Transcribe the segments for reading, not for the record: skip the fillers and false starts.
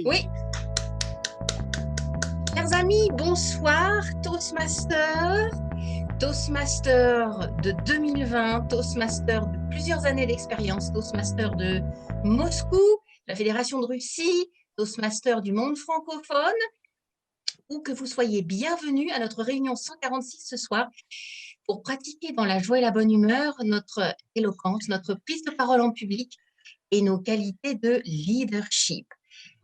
Oui, chers amis, bonsoir, Toastmaster. Toastmaster de 2020, Toastmaster de plusieurs années d'expérience, Toastmaster de Moscou, la Fédération de Russie, Toastmaster du monde francophone, où que vous soyez, bienvenue à notre réunion 146 ce soir pour pratiquer dans la joie et la bonne humeur notre éloquence, notre prise de parole en public et nos qualités de leadership.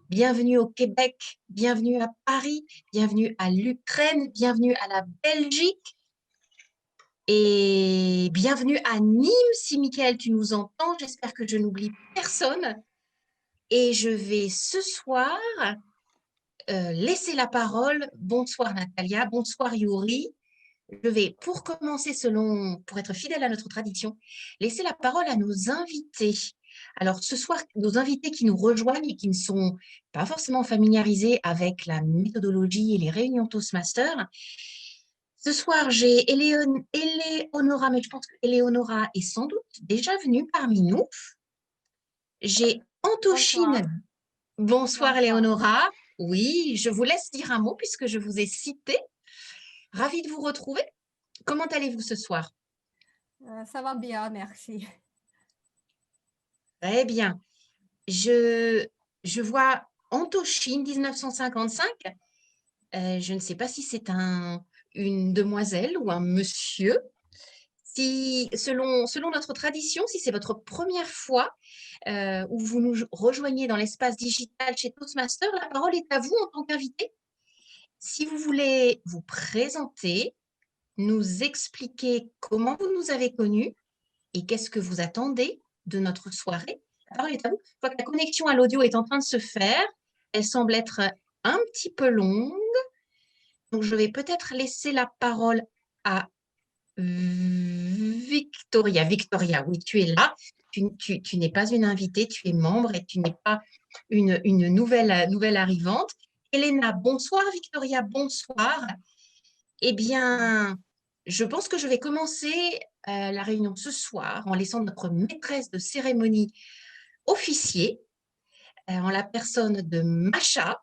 Bienvenue au Québec, bienvenue à Paris, bienvenue à l'Ukraine, bienvenue à la Belgique et bienvenue à Nîmes. Si Mickaël, tu nous entends, j'espère que je n'oublie personne. Et je vais ce soir laisser la parole. Bonsoir Natalia, bonsoir Yuri. Je vais, pour commencer, pour être fidèle à notre tradition, laisser la parole à nos invités. Alors, ce soir, nos invités qui nous rejoignent et qui ne sont pas forcément familiarisés avec la méthodologie et les réunions Toastmasters. Ce soir, j'ai Eleonora, mais je pense que Eleonora est sans doute déjà venue parmi nous. J'ai Bonsoir. Antochine. Bonsoir, Eleonora. Oui, je vous laisse dire un mot puisque je vous ai cité. Ravie de vous retrouver. Comment allez-vous ce soir? Ça va bien, merci. Très bien. Je vois Antochine 1955. Je ne sais pas si c'est une demoiselle ou un monsieur. Si, selon notre tradition, si c'est votre première fois où vous nous rejoignez dans l'espace digital chez Toastmaster, la parole est à vous en tant qu'invité. Si vous voulez vous présenter, nous expliquer comment vous nous avez connus et qu'est-ce que vous attendez de notre soirée. La parole est à vous. Je vois que la connexion à l'audio est en train de se faire. Elle semble être un petit peu longue. Donc, je vais peut-être laisser la parole à Victoria. Victoria, oui, tu es là. Tu n'es pas une invitée, tu es membre et tu n'es pas une nouvelle arrivante. Elena, bonsoir. Victoria, bonsoir. Eh bien, je pense que je vais commencer la réunion ce soir en laissant notre maîtresse de cérémonie officier, en la personne de Macha,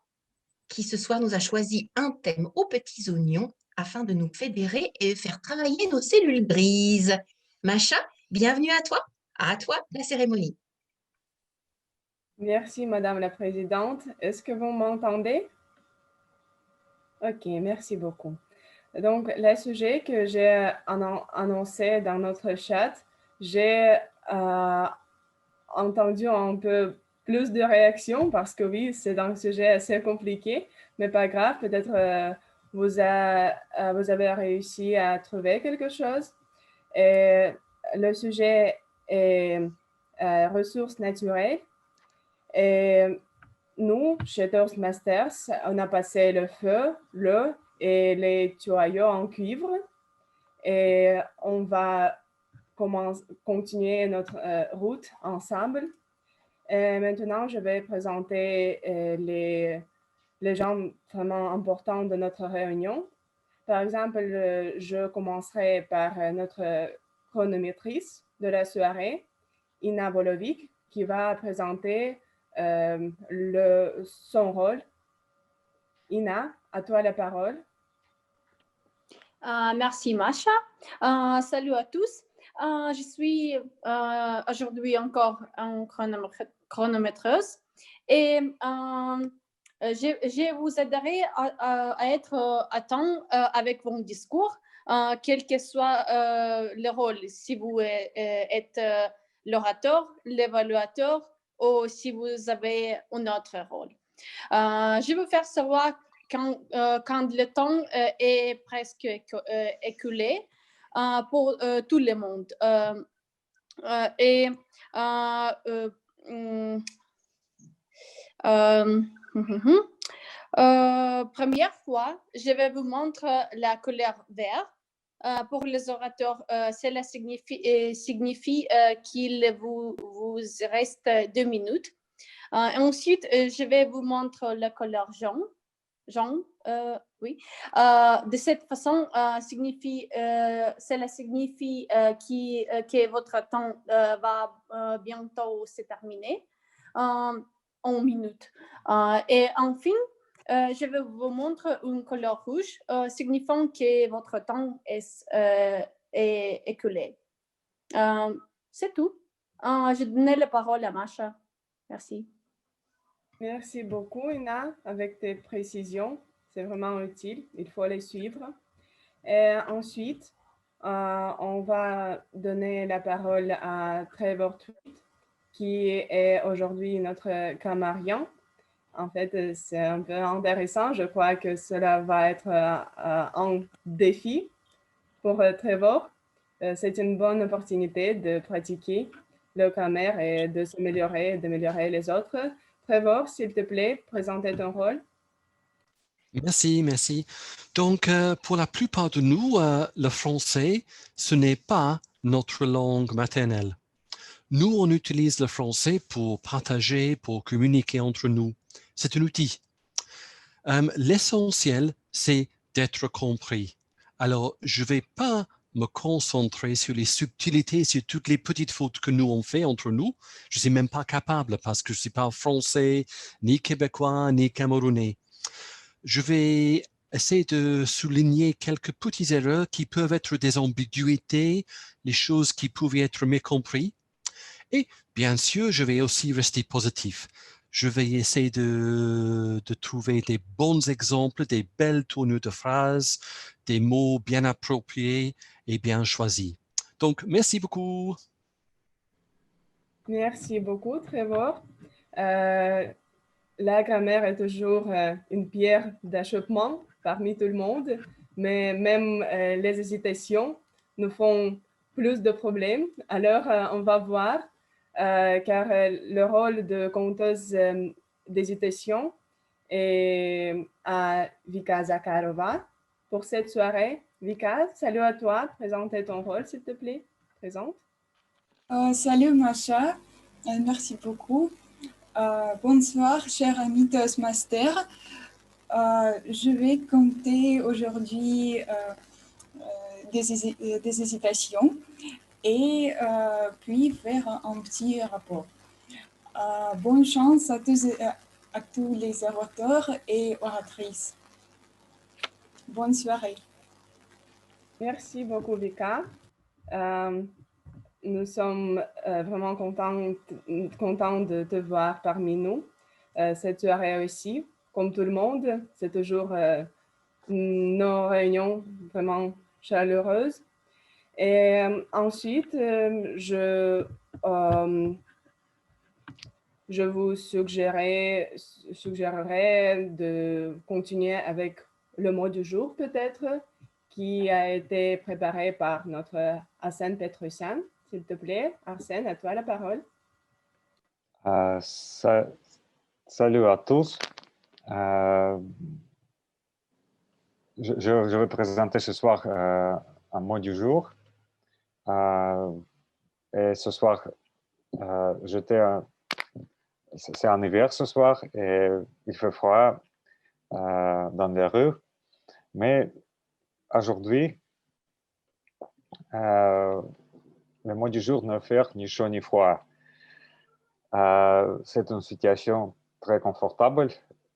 qui ce soir nous a choisi un thème aux petits oignons afin de nous fédérer et faire travailler nos cellules grises. Macha, bienvenue à toi. À toi la cérémonie. Merci, Madame la Présidente. Est-ce que vous m'entendez? Ok, merci beaucoup. Donc, le sujet que j'ai annoncé dans notre chat, j'ai entendu un peu plus de réactions parce que oui, c'est un sujet assez compliqué, mais pas grave, peut-être vous avez réussi à trouver quelque chose. Et le sujet est ressources naturelles. Et nous, chez Toastmasters, on a passé le feu, l'eau et les tuyaux en cuivre. Et on va continuer notre route ensemble. Et maintenant, je vais présenter les gens vraiment importants de notre réunion. Par exemple, je commencerai par notre chronométrice de la soirée, Ina Volovic, qui va présenter son rôle. Ina, à toi la parole. Merci, Masha. Salut à tous. Je suis aujourd'hui encore en chronométreuse et je vous aiderai à être à temps avec vos discours, quel que soit le rôle, si vous êtes l'orateur, l'évaluateur ou si vous avez un autre rôle. Je veux faire savoir quand le temps est presque écoulé pour tout le monde. Première fois, je vais vous montrer la couleur verte. Pour les orateurs, cela signifie qu'il vous reste 2 minutes. Ensuite, je vais vous montrer la couleur jaune. Oui. De cette façon, cela signifie que votre temps va bientôt se terminer. 1 minute. Et enfin, je vais vous montrer une couleur rouge, signifiant que votre temps est écoulé. C'est tout. Je donne la parole à Masha. Merci. Merci beaucoup, Ina, avec tes précisions. C'est vraiment utile. Il faut les suivre. Et ensuite, on va donner la parole à Trevor Tweed, qui est aujourd'hui notre grammarian. En fait, c'est un peu intéressant. Je crois que cela va être un défi pour Trevor. C'est une bonne opportunité de pratiquer le grammaire et de s'améliorer et d'améliorer les autres. Trevor, s'il te plaît, présente ton rôle. Merci, merci. Donc, pour la plupart de nous, le français, ce n'est pas notre langue maternelle. Nous, on utilise le français pour partager, pour communiquer entre nous. C'est un outil. L'essentiel, c'est d'être compris. Alors, je ne vais pas me concentrer sur les subtilités, sur toutes les petites fautes que nous on fait entre nous. Je ne suis même pas capable parce que je ne suis pas français, ni québécois, ni camerounais. Je vais essayer de souligner quelques petites erreurs qui peuvent être des ambiguïtés, les choses qui pouvaient être mécomprises. Et bien sûr, je vais aussi rester positif. Je vais essayer de trouver des bons exemples, des belles tournures de phrases, des mots bien appropriés et bien choisis. Donc, merci beaucoup. Merci beaucoup, Trevor. La grammaire est toujours une pierre d'achoppement parmi tout le monde, mais même les hésitations nous font plus de problèmes. Alors, on va voir, car le rôle de conteuse d'hésitation est à Vika Zakharova. Pour cette soirée, Vika, salut à toi. Présente ton rôle, s'il te plaît. Présente. Salut Masha, merci beaucoup. Bonsoir, chers amis Toastmaster. Je vais compter aujourd'hui des hésitations et puis faire un petit rapport. Bonne chance à tous les orateurs et oratrices. Bonne soirée. Merci beaucoup, Vika. Nous sommes vraiment contents de te voir parmi nous cette soirée aussi. Comme tout le monde, c'est toujours nos réunions vraiment chaleureuses. Et ensuite, je vous suggérerais de continuer avec le mot du jour peut-être, qui a été préparé par notre Arsène Petrosian. S'il te plaît, Arsène, à toi la parole. Salut à tous. Je vais présenter ce soir un mot du jour. Et ce soir, c'est en hiver ce soir et il fait froid dans les rues. Mais aujourd'hui, le mot du jour ne fait ni chaud ni froid. C'est une situation très confortable,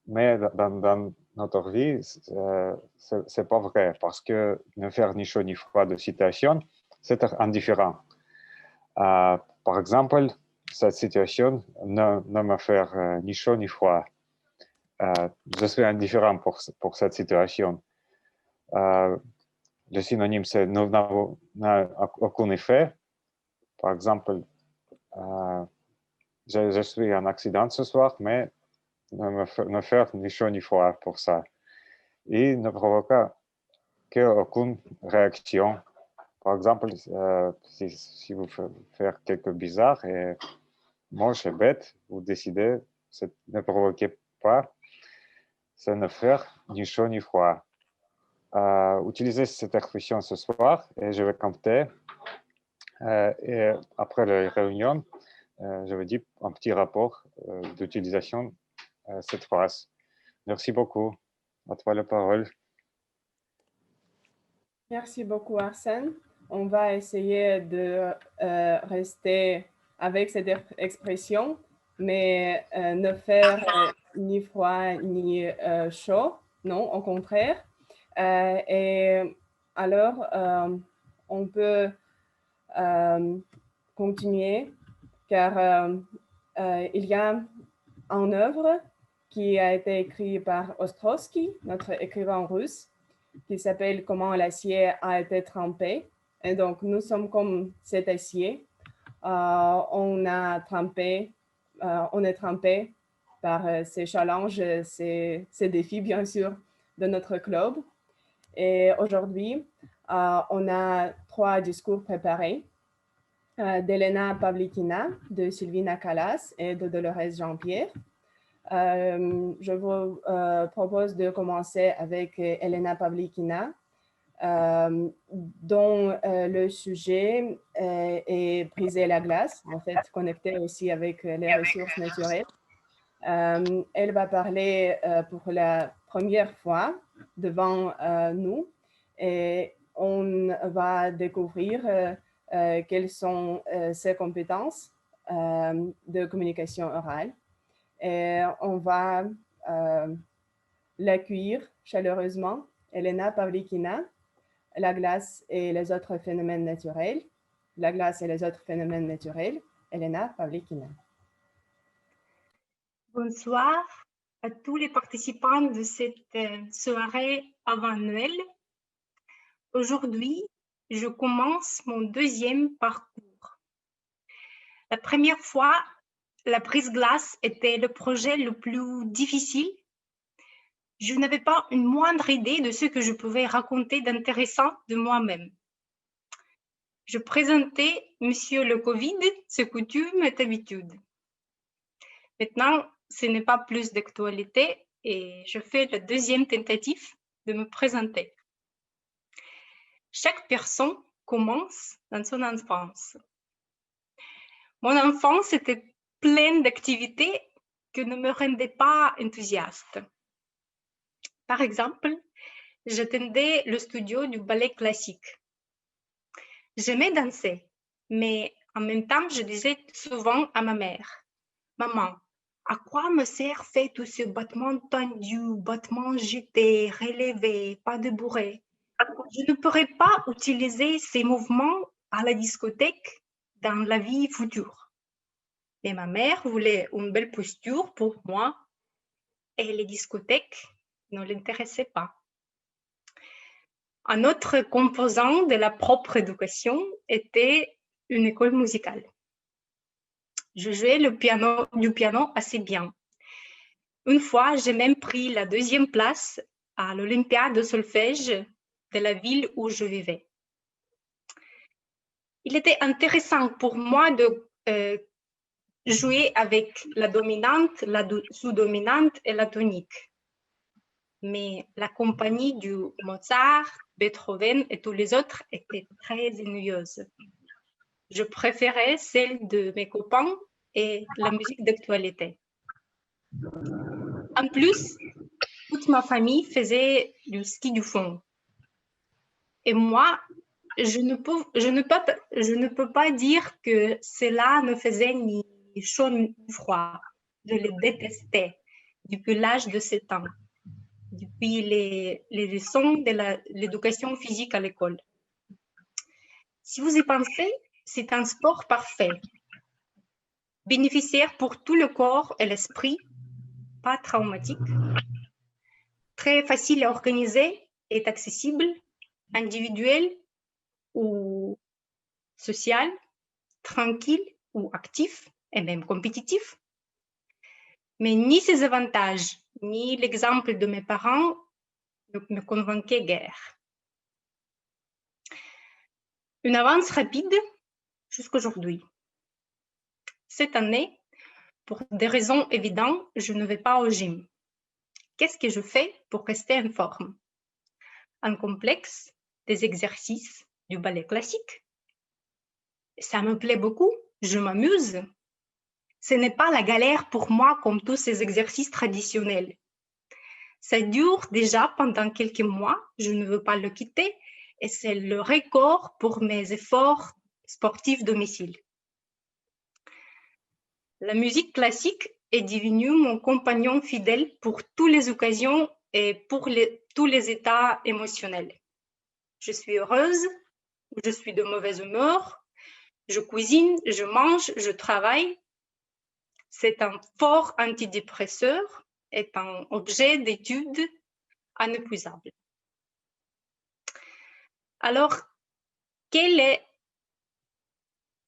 mais dans notre vie, c'est pas vrai parce que ne faire ni chaud ni froid de situation, c'est indifférent. Par exemple, cette situation ne me fait ni chaud ni froid. Je suis indifférent pour cette situation. Le synonyme, c'est n'a aucun effet. Par exemple, je suis en accident ce soir, mais ne faire ni chaud ni froid pour ça. Et ne provoqua aucune réaction. Par exemple, si vous faites quelque bizarre et moche et bête, vous décidez, ne provoquez pas, ça ne faire ni chaud ni froid. Utilisez cette expression ce soir et je vais compter. Et après la réunion, je vais dire un petit rapport d'utilisation cette phrase. Merci beaucoup. À toi la parole. Merci beaucoup, Arsène. On va essayer de rester avec cette expression mais ne faire ni froid ni chaud, non, au contraire. Et alors, on peut continuer car il y a une œuvre qui a été écrite par Ostrovsky, notre écrivain russe, qui s'appelle « Comment l'acier a été trempé ». Et donc, nous sommes comme cet acier. On est trempé par ces challenges, ces défis, bien sûr, de notre club. Et aujourd'hui, on a 3 discours préparés d'Elena Pavlikina, de Sylvina Calas et de Dolores Jean-Pierre. Je vous propose de commencer avec Elena Pavlikina, dont le sujet est briser la glace, en fait, connecté aussi avec les ressources naturelles. Elle va parler pour la première fois devant nous et on va découvrir quelles sont ses compétences de communication orale. Et on va l'accueillir chaleureusement. Elena Pavlikina, la glace et les autres phénomènes naturels. La glace et les autres phénomènes naturels. Elena Pavlikina. Bonsoir à tous les participants de cette soirée avant Noël. Aujourd'hui, je commence mon 2e parcours. La première fois, la brise-glace était le projet le plus difficile. Je n'avais pas une moindre idée de ce que je pouvais raconter d'intéressant de moi-même. Je présentais Monsieur le Covid, ses coutumes et habitudes. Maintenant, ce n'est pas plus d'actualité et je fais la 2e tentative de me présenter. Chaque personne commence dans son enfance. Mon enfance était pleine d'activités qui ne me rendaient pas enthousiaste. Par exemple, j'attendais le studio du ballet classique. J'aimais danser, mais en même temps, je disais souvent à ma mère, « Maman, à quoi me sert fait tous ces battements tendus, battements jetés, relevés, pas de bourrée? Je ne pourrais pas utiliser ces mouvements à la discothèque dans la vie future. » Mais ma mère voulait une belle posture pour moi et les discothèques ne l'intéressaient pas. Un autre composant de la propre éducation était une école musicale. Je jouais du piano assez bien. Une fois, j'ai même pris la 2e place à l'Olympiade de solfège de la ville où je vivais. Il était intéressant pour moi de jouer avec la dominante, la sous-dominante et la tonique. Mais la compagnie du Mozart, Beethoven et tous les autres était très ennuyeuse. Je préférais celle de mes copains et la musique d'actualité. En plus, toute ma famille faisait du ski du fond. Et moi, je ne peux pas dire que cela ne faisait ni chaud ni froid. Je les détestais depuis l'âge de 7 ans, depuis les leçons de l'éducation physique à l'école. Si vous y pensez, c'est un sport parfait, bénéficiaire pour tout le corps et l'esprit, pas traumatique, très facile à organiser et accessible, individuel ou social, tranquille ou actif et même compétitif. Mais ni ses avantages, ni l'exemple de mes parents ne me convainquaient guère. Une avance rapide jusqu'aujourd'hui. Cette année, pour des raisons évidentes, je ne vais pas au gym. Qu'est-ce que je fais pour rester en forme? Un complexe, des exercices du ballet classique. Ça me plaît beaucoup, je m'amuse. Ce n'est pas la galère pour moi comme tous ces exercices traditionnels. Ça dure déjà pendant quelques mois, je ne veux pas le quitter et c'est le record pour mes efforts sportifs domicile. La musique classique est devenue mon compagnon fidèle pour toutes les occasions et pour tous les états émotionnels. Je suis heureuse, ou je suis de mauvaise humeur, je cuisine, je mange, je travaille. C'est un fort antidépresseur et un objet d'étude inépuisable. Alors, quelle est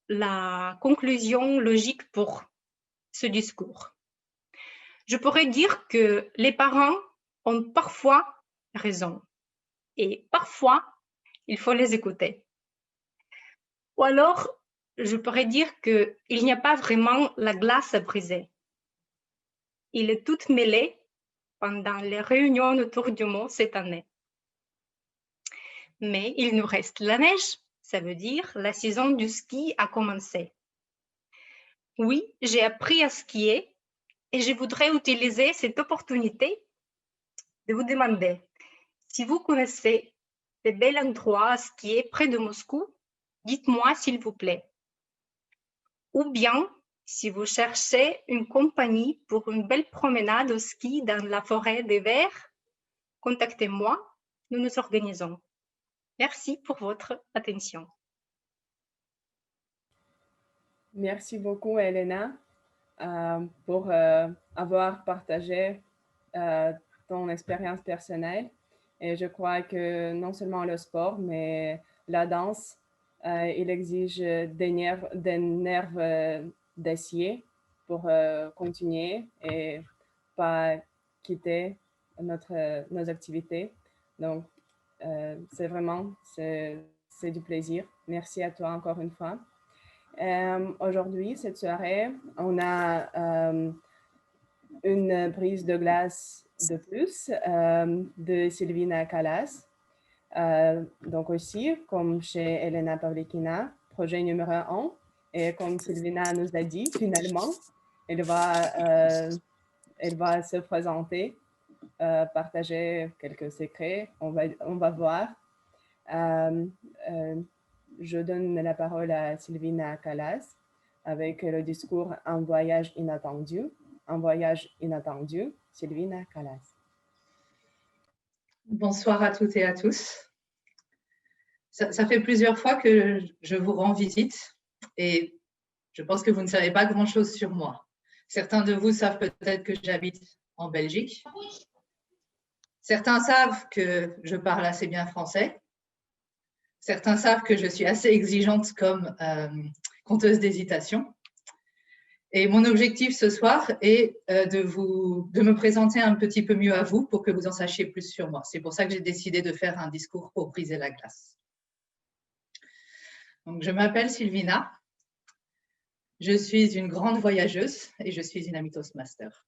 la conclusion logique pour ce discours? Je pourrais dire que les parents ont parfois raison et parfois, il faut les écouter. Ou alors, je pourrais dire qu'il n'y a pas vraiment la glace à briser. Il est tout mêlé pendant les réunions autour du mot cette année. Mais il nous reste la neige, ça veut dire la saison du ski a commencé. Oui, j'ai appris à skier et je voudrais utiliser cette opportunité de vous demander si vous connaissez de bels endroits à skier près de Moscou, dites-moi s'il vous plaît. Ou bien, si vous cherchez une compagnie pour une belle promenade au ski dans la forêt des Verts, contactez-moi, nous nous organisons. Merci pour votre attention. Merci beaucoup, Elena, pour avoir partagé ton expérience personnelle. Et je crois que non seulement le sport, mais la danse, il exige des nerfs d'acier pour continuer et pas quitter nos activités. Donc, c'est du plaisir. Merci à toi encore une fois. Aujourd'hui, cette soirée, on a une brise de glace de plus de Silvina Kalas. Donc aussi, comme chez Elena Pavlikina, projet numéro 1. Et comme Silvina nous a dit, finalement, elle va se présenter, partager quelques secrets. On va voir. Je donne la parole à Silvina Kalas avec le discours « Un voyage inattendu ». Un voyage inattendu, Silvina Kalas. Bonsoir à toutes et à tous. Ça fait plusieurs fois que je vous rends visite et je pense que vous ne savez pas grand-chose sur moi. Certains de vous savent peut-être que j'habite en Belgique. Certains savent que je parle assez bien français. Certains savent que je suis assez exigeante comme conteuse d'hésitation. Et mon objectif ce soir est de me présenter un petit peu mieux à vous pour que vous en sachiez plus sur moi. C'est pour ça que j'ai décidé de faire un discours pour briser la glace. Donc, je m'appelle Silvina. Je suis une grande voyageuse et je suis une amie Toastmaster.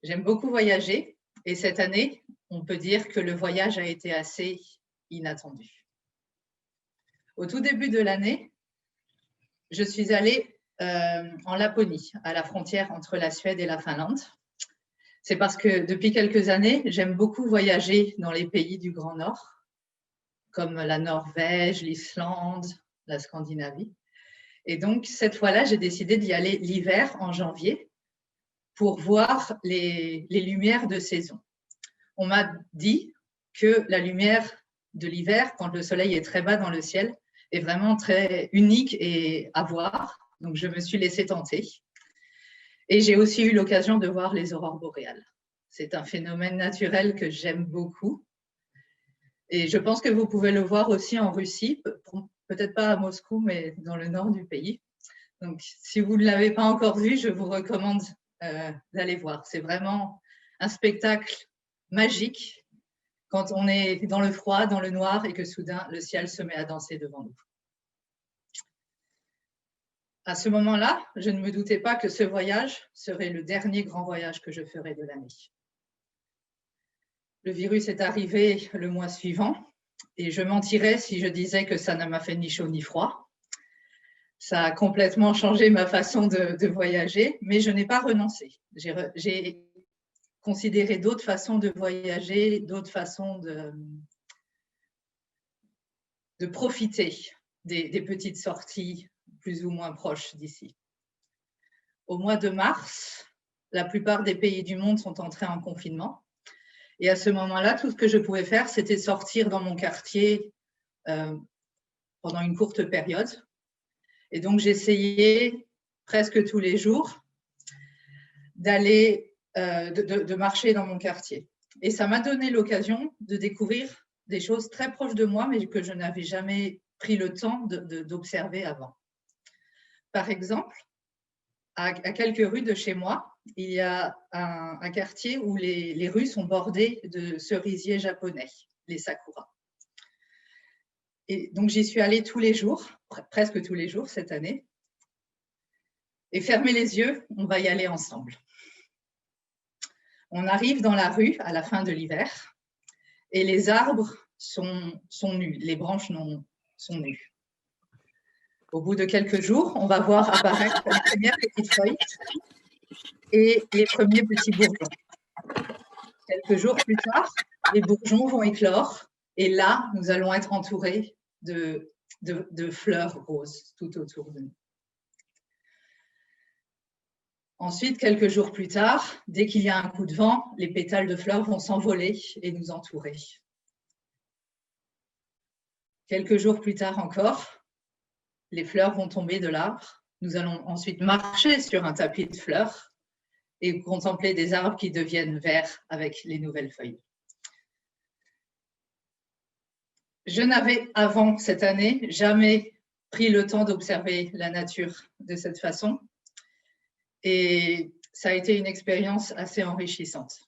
J'aime beaucoup voyager et cette année, on peut dire que le voyage a été assez inattendu. Au tout début de l'année, je suis allée en Laponie, à la frontière entre la Suède et la Finlande. C'est parce que depuis quelques années, j'aime beaucoup voyager dans les pays du Grand Nord, comme la Norvège, l'Islande, la Scandinavie. Et donc, cette fois-là, j'ai décidé d'y aller l'hiver, en janvier, pour voir les lumières de saison. On m'a dit que la lumière de l'hiver, quand le soleil est très bas dans le ciel, est vraiment très unique et à voir. Donc, je me suis laissée tenter. Et j'ai aussi eu l'occasion de voir les aurores boréales. C'est un phénomène naturel que j'aime beaucoup. Et je pense que vous pouvez le voir aussi en Russie, peut-être pas à Moscou, mais dans le nord du pays. Donc, si vous ne l'avez pas encore vu, je vous recommande d'aller voir. C'est vraiment un spectacle magique quand on est dans le froid, dans le noir et que soudain, le ciel se met à danser devant nous. À ce moment-là, je ne me doutais pas que ce voyage serait le dernier grand voyage que je ferais de l'année. Le virus est arrivé le mois suivant et je mentirais si je disais que ça ne m'a fait ni chaud ni froid. Ça a complètement changé ma façon de voyager, mais je n'ai pas renoncé. J'ai considéré d'autres façons de voyager, d'autres façons de profiter des petites sorties plus ou moins proches d'ici. au mois de mars, la plupart des pays du monde sont entrés en confinement. Et à ce moment-là, tout ce que je pouvais faire, c'était sortir dans mon quartier pendant une courte période. Et donc, j'essayais presque tous les jours d'aller, de marcher dans mon quartier. Et ça m'a donné l'occasion de découvrir des choses très proches de moi, mais que je n'avais jamais pris le temps d'observer avant. Par exemple, à quelques rues de chez moi, il y a un quartier où les rues sont bordées de cerisiers japonais, les sakura. Et donc, j'y suis allée tous les jours, presque tous les jours cette année. Et fermez les yeux, on va y aller ensemble. On arrive dans la rue à la fin de l'hiver et les arbres sont nus, les branches sont nues. Au bout de quelques jours, on va voir apparaître les premières petites feuilles et les premiers petits bourgeons. Quelques jours plus tard, les bourgeons vont éclore et là, nous allons être entourés de fleurs roses tout autour de nous. Ensuite, quelques jours plus tard, dès qu'il y a un coup de vent, les pétales de fleurs vont s'envoler et nous entourer. Quelques jours plus tard encore, les fleurs vont tomber de l'arbre. Nous allons ensuite marcher sur un tapis de fleurs et contempler des arbres qui deviennent verts avec les nouvelles feuilles. Je n'avais avant cette année jamais pris le temps d'observer la nature de cette façon et ça a été une expérience assez enrichissante.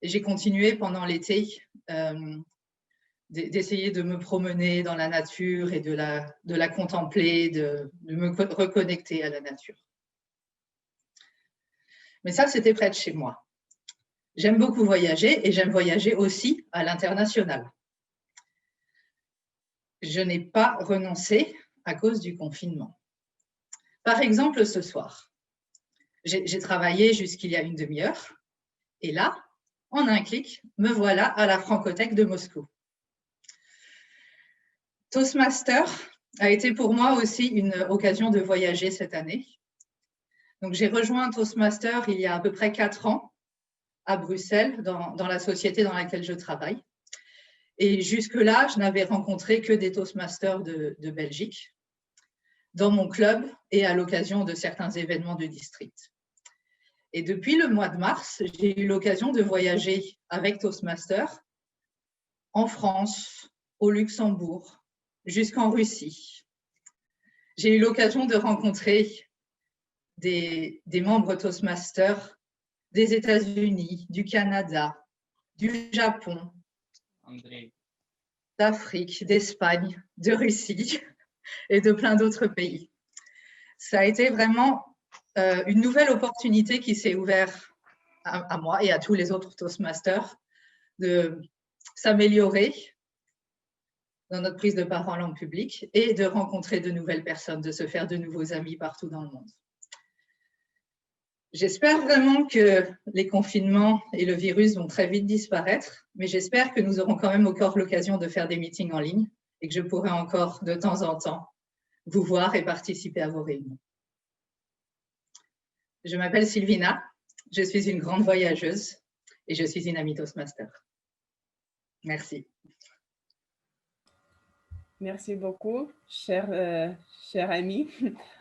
Et j'ai continué pendant l'été d'essayer de me promener dans la nature et de la contempler, de me reconnecter à la nature. Mais ça, c'était près de chez moi. J'aime beaucoup voyager et j'aime voyager aussi à l'international. Je n'ai pas renoncé à cause du confinement. Par exemple, ce soir, j'ai travaillé jusqu'il y a une demi-heure et là, en un clic, me voilà à la Francothèque de Moscou. Toastmaster a été pour moi aussi une occasion de voyager cette année. Donc, j'ai rejoint Toastmaster il y a à peu près 4 ans à Bruxelles, dans la société dans laquelle je travaille. Et jusque-là, je n'avais rencontré que des Toastmasters de Belgique dans mon club et à l'occasion de certains événements de district. Et depuis le mois de mars, j'ai eu l'occasion de voyager avec Toastmaster en France, au Luxembourg, jusqu'en Russie. J'ai eu l'occasion de rencontrer des membres Toastmasters des États-Unis, du Canada, du Japon, d'Afrique, d'Espagne, de Russie et de plein d'autres pays. Ça a été vraiment une nouvelle opportunité qui s'est ouverte à moi et à tous les autres Toastmasters de s'améliorer dans notre prise de parole en public et de rencontrer de nouvelles personnes, de se faire de nouveaux amis partout dans le monde. J'espère vraiment que les confinements et le virus vont très vite disparaître, mais j'espère que nous aurons quand même encore l'occasion de faire des meetings en ligne et que je pourrai encore de temps en temps vous voir et participer à vos réunions. Je m'appelle Sylvina, je suis une grande voyageuse et je suis une amie Toastmaster. Merci. Merci beaucoup, cher ami,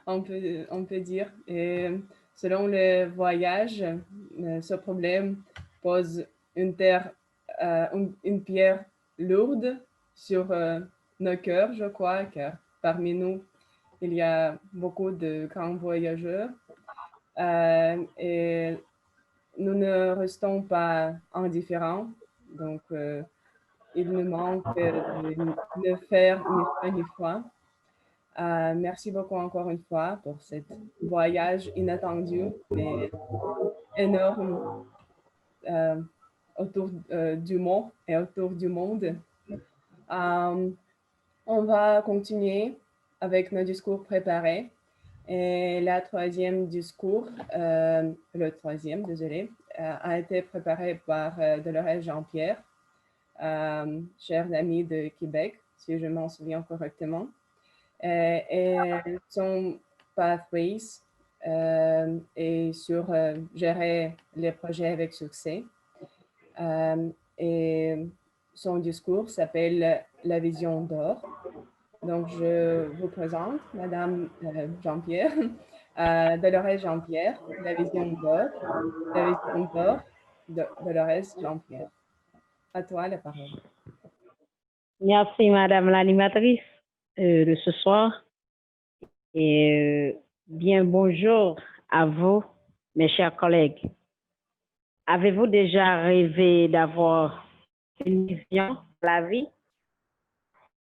on peut dire. Et selon le voyage, ce problème pose une pierre lourde sur nos cœurs, je crois, car parmi nous, il y a beaucoup de grands voyageurs. Et nous ne restons pas indifférents, donc il nous manque de le faire une fois. Merci beaucoup encore une fois pour ce voyage inattendu, mais énorme autour du monde et autour du monde. On va continuer avec nos discours préparés. Et le troisième, a été préparé par Dolores Jean-Pierre, chère amie de Québec, si je m'en souviens correctement. Et son Pathways et sur gérer les projets avec succès. Et son discours s'appelle « La vision d'or ». Donc, je vous présente Madame Jean-Pierre, Dolores Jean-Pierre, la vision d'or, Dolores Jean-Pierre. À toi la parole. Merci, Madame l'animatrice de ce soir. Et bien bonjour à vous, mes chers collègues. Avez-vous déjà rêvé d'avoir une vision de la vie?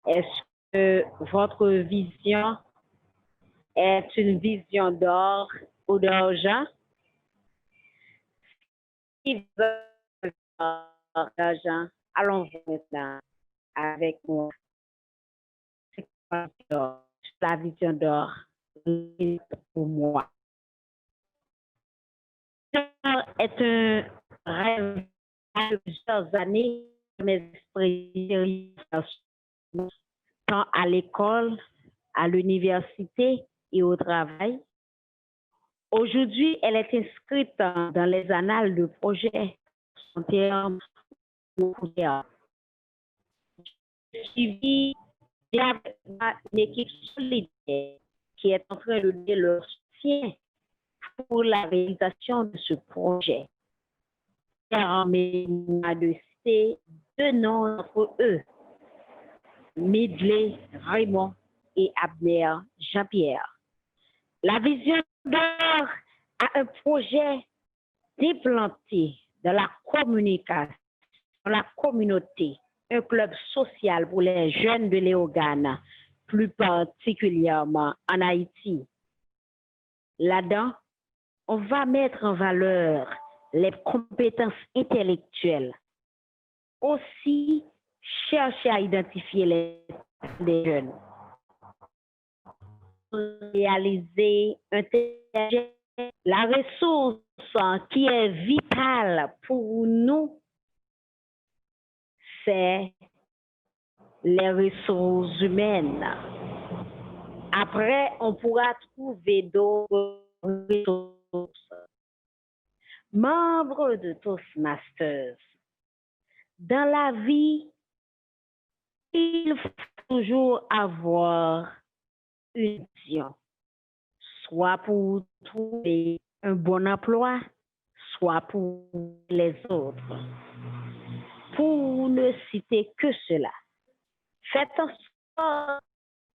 Est-ce que votre vision est une vision d'or ou d'argent? Si vous avez d'argent, allons maintenant avec moi. La vision d'or pour moi. Est un rêve de plusieurs années, mes esprits, tant à l'école, à l'université et au travail. Aujourd'hui, elle est inscrite dans les annales de projet en termes de suivi une équipe solidaire qui est en train de donner leur soutien pour la réalisation de ce projet. Permettez-moi de citer deux noms d'entre eux, Midley Raymond et Abner Jean-Pierre. La vision d'or a un projet d'implanter dans la communication, dans la communauté, un club social pour les jeunes de Léogâne, plus particulièrement en Haïti. Là-dedans, on va mettre en valeur les compétences intellectuelles. Aussi, chercher à identifier les jeunes. Réaliser un projet, la ressource qui est vitale pour nous, c'est les ressources humaines. Après, on pourra trouver d'autres ressources. Membres de Toastmasters, dans la vie, il faut toujours avoir une vision, soit pour trouver un bon emploi, soit pour les autres. Pour ne citer que cela, faites en sorte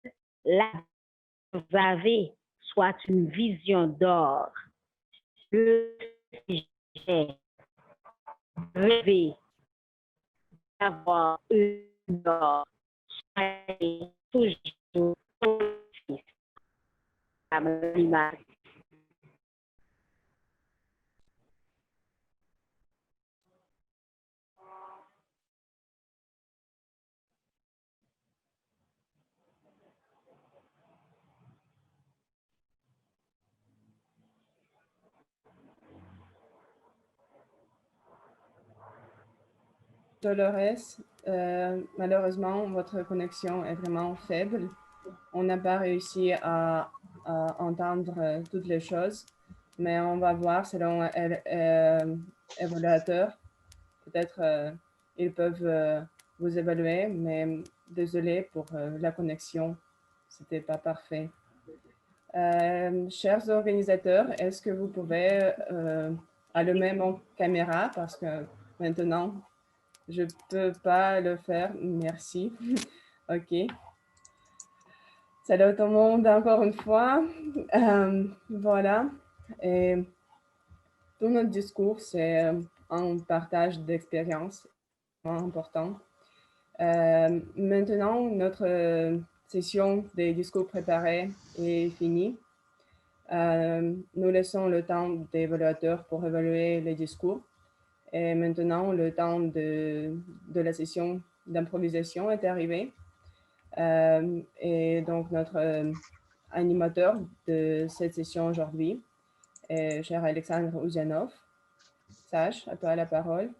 que la que vous avez soit une vision d'or. Le sujet, rêver d'avoir une d'or, soyez toujours positif. Dolores, malheureusement, votre connexion est vraiment faible. On n'a pas réussi à entendre toutes les choses, mais on va voir selon évaluateur. Peut-être ils peuvent vous évaluer, mais désolé pour la connexion, c'était pas parfait. Chers organisateurs, est-ce que vous pouvez allumer mon caméra parce que maintenant, je ne peux pas le faire. Merci. OK. Salut tout le monde encore une fois. Voilà. Et tout notre discours, c'est un partage d'expérience important. Maintenant, notre session des discours préparés est finie. Nous laissons le temps des évaluateurs pour évaluer les discours. Et maintenant, le temps de la session d'improvisation est arrivé. Et donc, notre animateur de cette session aujourd'hui est cher Alexandre Ouzanov. Sage, à toi la parole.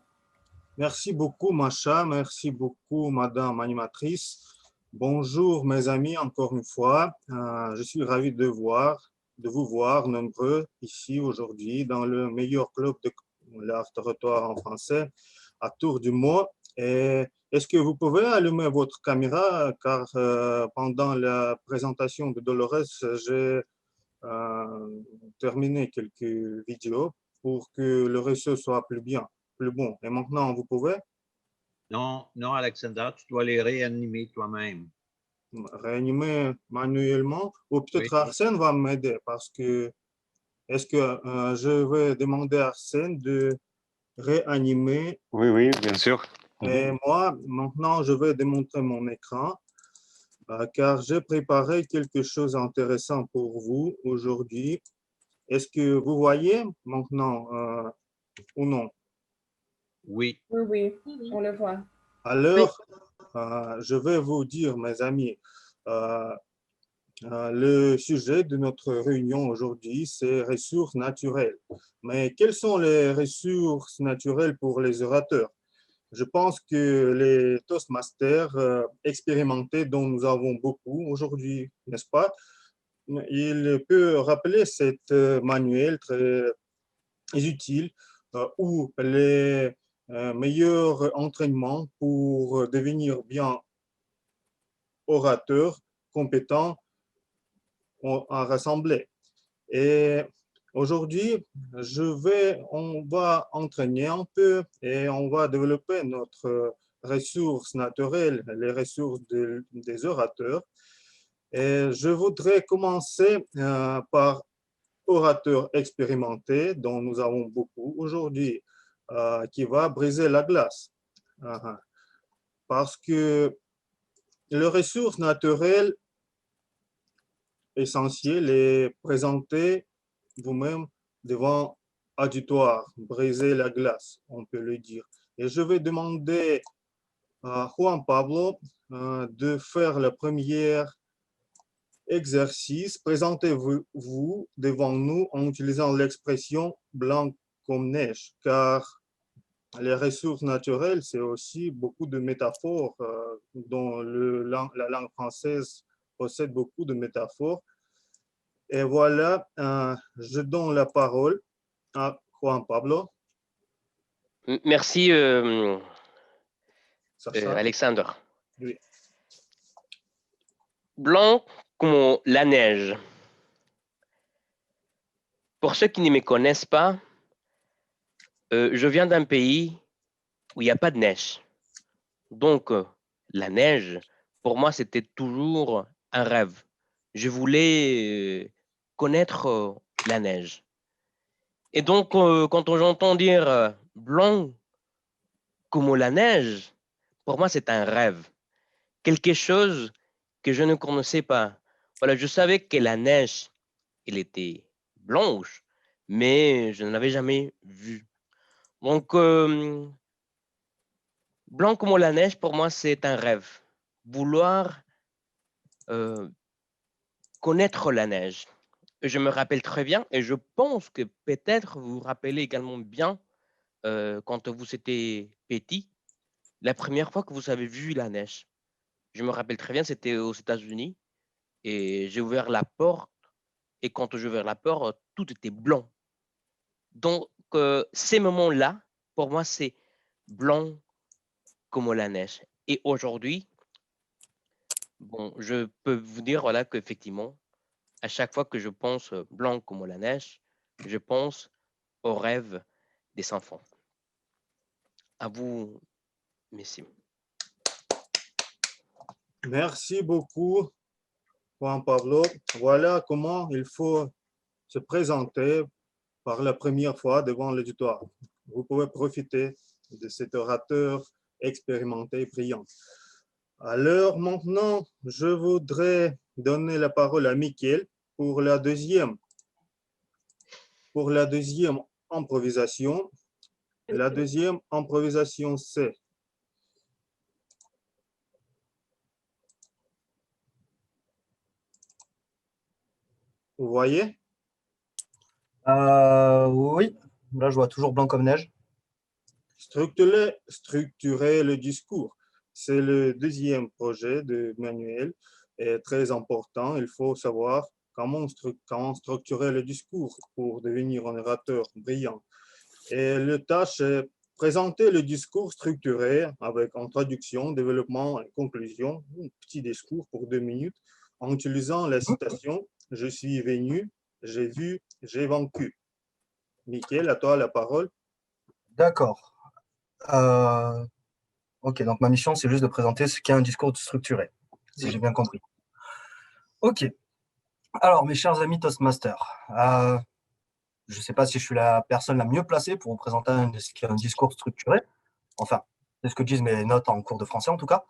Merci beaucoup, Macha. Merci beaucoup, Madame animatrice. Bonjour, mes amis, encore une fois. Je suis ravi de voir de vous voir nombreux ici aujourd'hui dans le meilleur club de l'art oratoire en français à Tours du Mot. Et est-ce que vous pouvez allumer votre caméra car pendant la présentation de Dolores, j'ai terminé quelques vidéos pour que le réseau soit plus bon. Et maintenant, vous pouvez Non, non, Alexandra, tu dois les réanimer toi-même. réanimer manuellement ou peut-être Oui. Arsène va m'aider parce que est-ce que je vais demander à Arsène de réanimer Oui, oui, bien sûr. et moi, maintenant, je vais démontrer mon écran car j'ai préparé quelque chose d'intéressant pour vous aujourd'hui. Est-ce que vous voyez maintenant ou non? Oui. Oui, on le voit. Alors, je vais vous dire, mes amis, le sujet de notre réunion aujourd'hui, c'est ressources naturelles. Mais quelles sont les ressources naturelles pour les orateurs? Je pense que les Toastmasters expérimentés dont nous avons beaucoup aujourd'hui, n'est-ce pas? Il peut rappeler cette manuel très utile où les meilleurs entraînements pour devenir bien orateur, compétent à rassembler. Et aujourd'hui, on va entraîner un peu et on va développer notre ressources naturelles, les ressources des orateurs. Et je voudrais commencer par orateur expérimenté, dont nous avons beaucoup aujourd'hui, qui va briser la glace. Parce que les ressources naturelles essentielles est présenter vous-même devant auditoire, briser la glace, on peut le dire. Et je vais demander à Juan Pablo de faire le premier exercice. Présentez-vous devant nous en utilisant l'expression blanc comme neige, car les ressources naturelles, c'est aussi beaucoup de métaphores dont la langue française possède beaucoup de métaphores. Et voilà, je donne la parole à Juan Pablo. Merci, Sacha. Alexandre. Oui. Blanc comme la neige. Pour ceux qui ne me connaissent pas, je viens d'un pays où il n'y a pas de neige. Donc, la neige, pour moi, c'était toujours un rêve. Je voulais connaître la neige. Et donc, quand j'entends dire blanc comme la neige, pour moi, c'est un rêve. Quelque chose que je ne connaissais pas. Voilà, je savais que la neige, elle était blanche, mais je ne l'avais jamais vue. Donc, blanc comme la neige, pour moi, c'est un rêve. Vouloir connaître la neige. Je me rappelle très bien, et je pense que peut-être vous vous rappelez également bien quand vous étiez petit, la première fois que vous avez vu la neige. Je me rappelle très bien, c'était aux États-Unis, et j'ai ouvert la porte, et quand j'ai ouvert la porte, tout était blanc. Donc, ces moments-là, pour moi, c'est blanc comme la neige. Et aujourd'hui, bon, je peux vous dire voilà, qu'effectivement, à chaque fois que je pense blanc comme la neige, je pense aux rêves des enfants. À vous, messieurs. Merci beaucoup, Juan Pablo. Voilà comment il faut se présenter par la première fois devant l'auditoire. Vous pouvez profiter de cet orateur expérimenté et brillant. Alors maintenant, je voudrais donner la parole à Mickaël pour la deuxième improvisation. La deuxième improvisation, c'est vous voyez? Oui, là je vois toujours blanc comme neige. Structurer le discours. C'est le deuxième projet de manuel, est très important. Il faut savoir comment structurer le discours pour devenir un orateur brillant. Et la tâche est présenter le discours structuré avec introduction, développement et conclusion, un petit discours pour 2 minutes, en utilisant la citation « Je suis venu, j'ai vu, j'ai vaincu ». Mickaël, à toi la parole. D'accord. Ok, donc ma mission, c'est juste de présenter ce qu'est un discours structuré, si j'ai bien compris. Ok. Alors, mes chers amis Toastmasters, je ne sais pas si je suis la personne la mieux placée pour vous présenter un discours structuré. Enfin, c'est ce que disent mes notes en cours de français, en tout cas.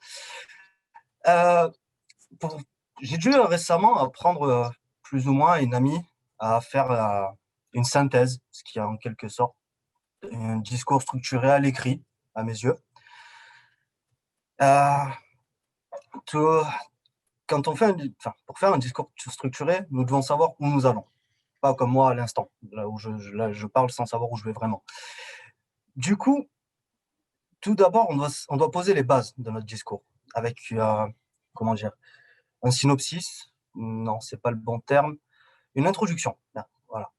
J'ai dû récemment apprendre plus ou moins une amie à faire une synthèse, ce qui est en quelque sorte un discours structuré à l'écrit, à mes yeux. Quand on fait pour faire un discours structuré, nous devons savoir où nous allons. Pas comme moi à l'instant, là où je parle sans savoir où je vais vraiment. Du coup, tout d'abord, on doit poser les bases de notre discours avec, comment dire, un synopsis. Non, c'est pas le bon terme. Une introduction. Voilà.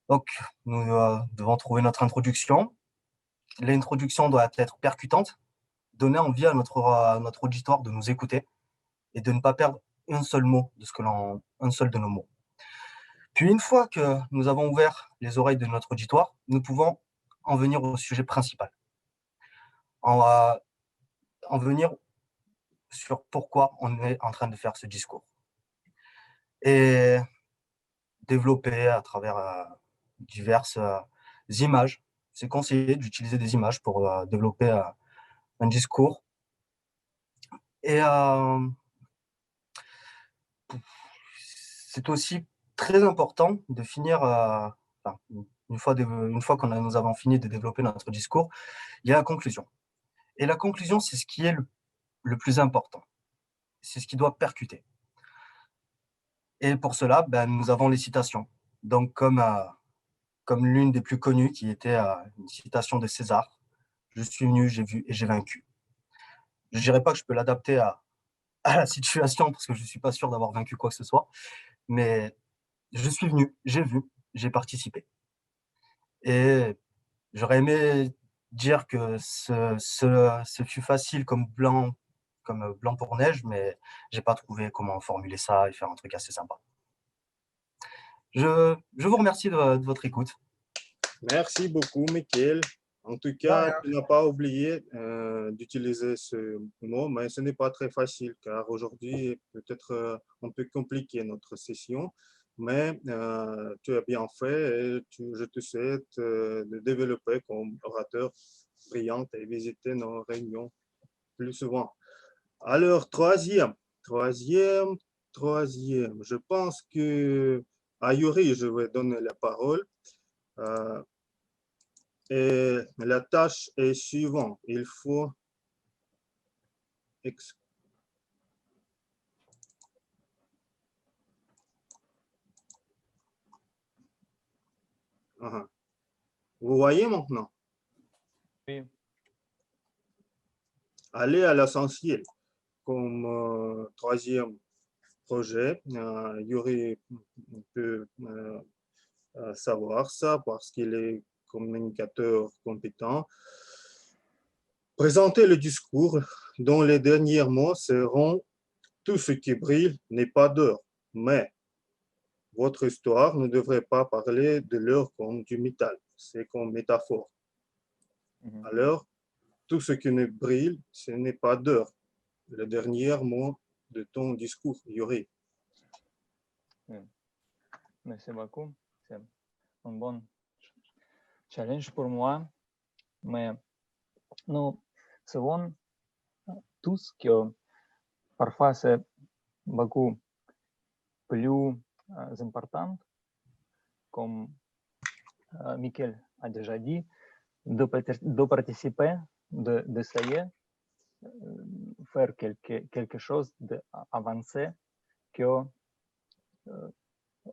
Donc, nous devons trouver notre introduction. L'introduction doit être percutante, donner envie à notre auditoire de nous écouter et de ne pas perdre un seul mot un seul de nos mots. Puis, une fois que nous avons ouvert les oreilles de notre auditoire, nous pouvons en venir au sujet principal. En venir sur pourquoi on est en train de faire ce discours. Et développer à travers diverses images. C'est conseillé d'utiliser des images pour développer un discours. Et c'est aussi très important de finir, une fois que nous avons fini de développer notre discours, il y a la conclusion. Et la conclusion, c'est ce qui est le plus important. C'est ce qui doit percuter. Et pour cela, nous avons les citations. Donc, comme l'une des plus connues, qui était une citation de César, « Je suis venu, j'ai vu et j'ai vaincu ». Je ne dirais pas que je peux l'adapter à la situation, parce que je ne suis pas sûr d'avoir vaincu quoi que ce soit, mais je suis venu, j'ai vu, j'ai participé. Et j'aurais aimé dire que ce fut facile comme blanc pour neige, mais je n'ai pas trouvé comment formuler ça et faire un truc assez sympa. Je vous remercie de votre écoute. Merci beaucoup, Mickaël. En tout cas, tu n'as pas oublié d'utiliser ce mot, mais ce n'est pas très facile, car aujourd'hui, peut-être un peu compliqué notre session, mais tu as bien fait et je te souhaite de développer comme orateur brillant et visiter nos réunions plus souvent. Alors, troisième, je pense que à Yuri, je vais donner la parole. Et la tâche est suivante. Il faut Vous voyez maintenant? Oui. Aller à l'essentiel. Comme troisième projet, Yuri peut savoir ça parce qu'il est communicateur compétent. Présenter le discours dont les derniers mots seront « Tout ce qui brille n'est pas d'or, mais votre histoire ne devrait pas parler de l'or comme du métal, c'est comme métaphore. Alors, tout ce qui ne brille, ce n'est pas d'or. » Le dernier mot de ton discours, Yuri. Merci beaucoup. C'est un bon challenge pour moi. Mais nous savons tous que parfois c'est beaucoup plus important, comme Mickaël a déjà dit, de participer, d'essayer faire quelque chose d'avancer que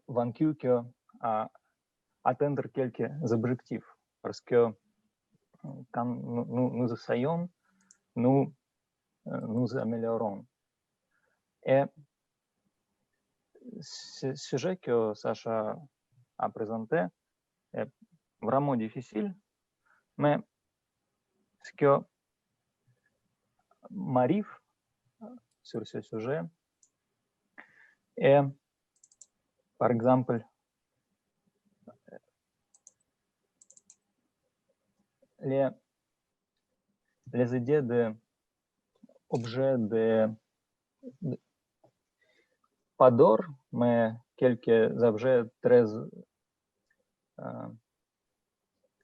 vaincu, que atteindre quelques objectifs. Parce que quand nous essayons, nous améliorons. Et ce sujet que Sacha a présenté est vraiment difficile, mais ce que m'arrive sur ce sujet est, par exemple, les idées d'objets pas d'or, mais quelques objets très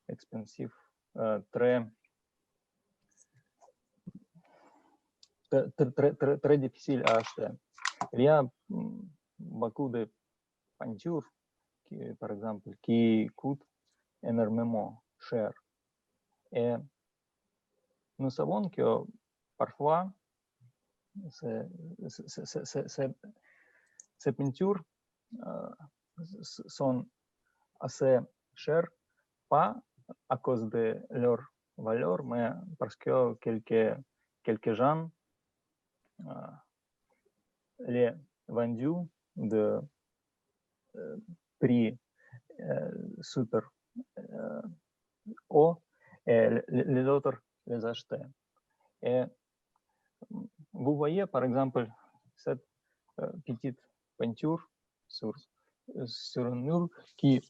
expensifs, très difficiles à acheter. Il y a beaucoup de peintures, par exemple, qui coûtent énormément cher. Et nous savons que parfois, ces peintures sont assez chères, pas à cause de leur valeur, mais parce que quelques gens les vendus de prix super haut et les autres les achetaient. Et vous voyez, par exemple, cette petite peinture sur un mur qui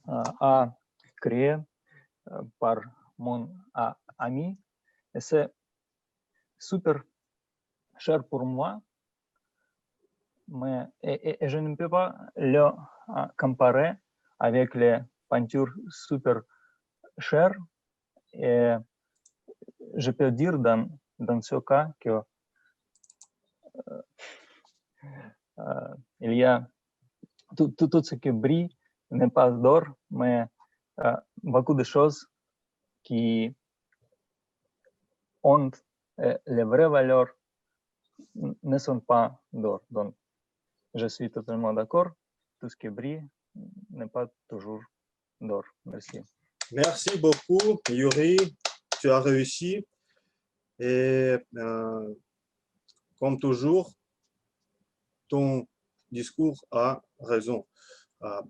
a créé par mon ami. Et c'est super cher pour moi, mais et je ne peux pas le comparer avec les peintures super chères. Et je peux dire dans ce cas que il y a tout ce qui brille n'est pas d'or, mais beaucoup de choses qui ont les vraies valeurs ne sont pas d'or. Donc, je suis totalement d'accord. Tout ce qui brille n'est pas toujours d'or. Merci. Merci beaucoup, Yuri. Tu as réussi. Et comme toujours, ton discours a raison.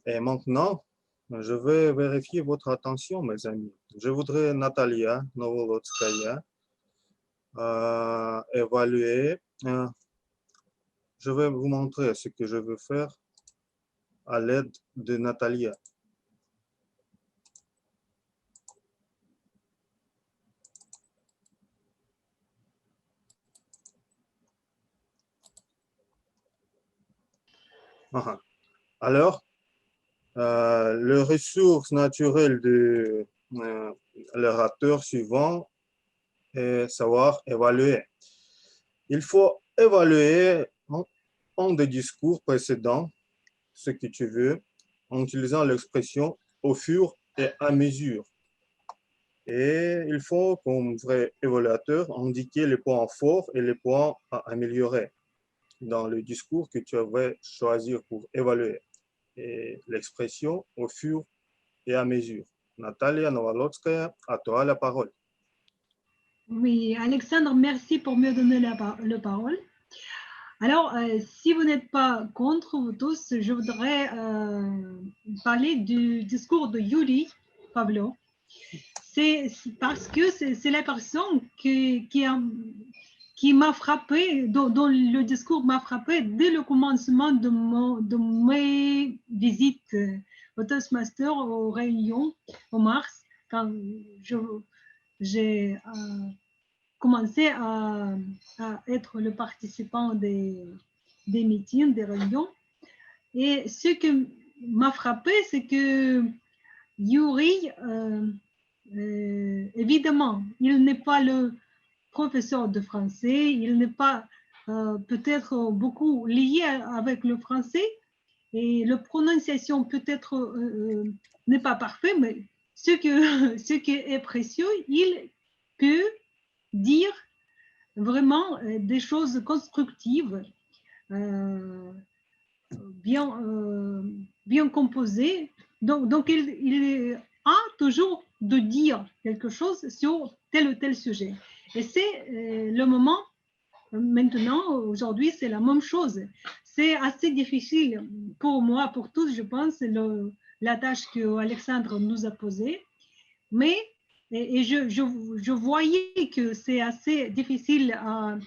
Et maintenant, je vais vérifier votre attention, mes amis. Je voudrais Natalia Novolodskaya évaluer. Je vais vous montrer ce que je veux faire à l'aide de Natalia. Alors, les ressources naturelles de l'orateur suivant est savoir évaluer. Il faut évaluer en des discours précédents ce que tu veux en utilisant l'expression au fur et à mesure. Et il faut, comme vrai évaluateur, indiquer les points forts et les points à améliorer dans le discours que tu vas choisir pour évaluer. Et l'expression au fur et à mesure. Natalia Novolodskaya, à toi la parole. Oui, Alexandre, merci pour me donner la parole. Alors, si vous n'êtes pas contre, vous tous, je voudrais parler du discours de Yuri Pavlo. C'est parce que c'est la personne qui m'a frappé, dont le discours m'a frappé dès le commencement de mes visites au Toastmaster aux réunions en mars, quand j'ai commencé à être le participant des meetings, des réunions. Et ce qui m'a frappé, c'est que Yuri, évidemment, il n'est pas le professeur de français, il n'est pas peut-être beaucoup lié avec le français et la prononciation peut-être n'est pas parfaite, mais ce qui est précieux, il peut dire vraiment des choses constructives, bien composées. Donc il a toujours de dire quelque chose sur tel ou tel sujet. Et c'est le moment maintenant, aujourd'hui, c'est la même chose. C'est assez difficile pour moi, pour tous, je pense, la tâche que Alexandre nous a posée. Mais je voyais que c'est assez difficile à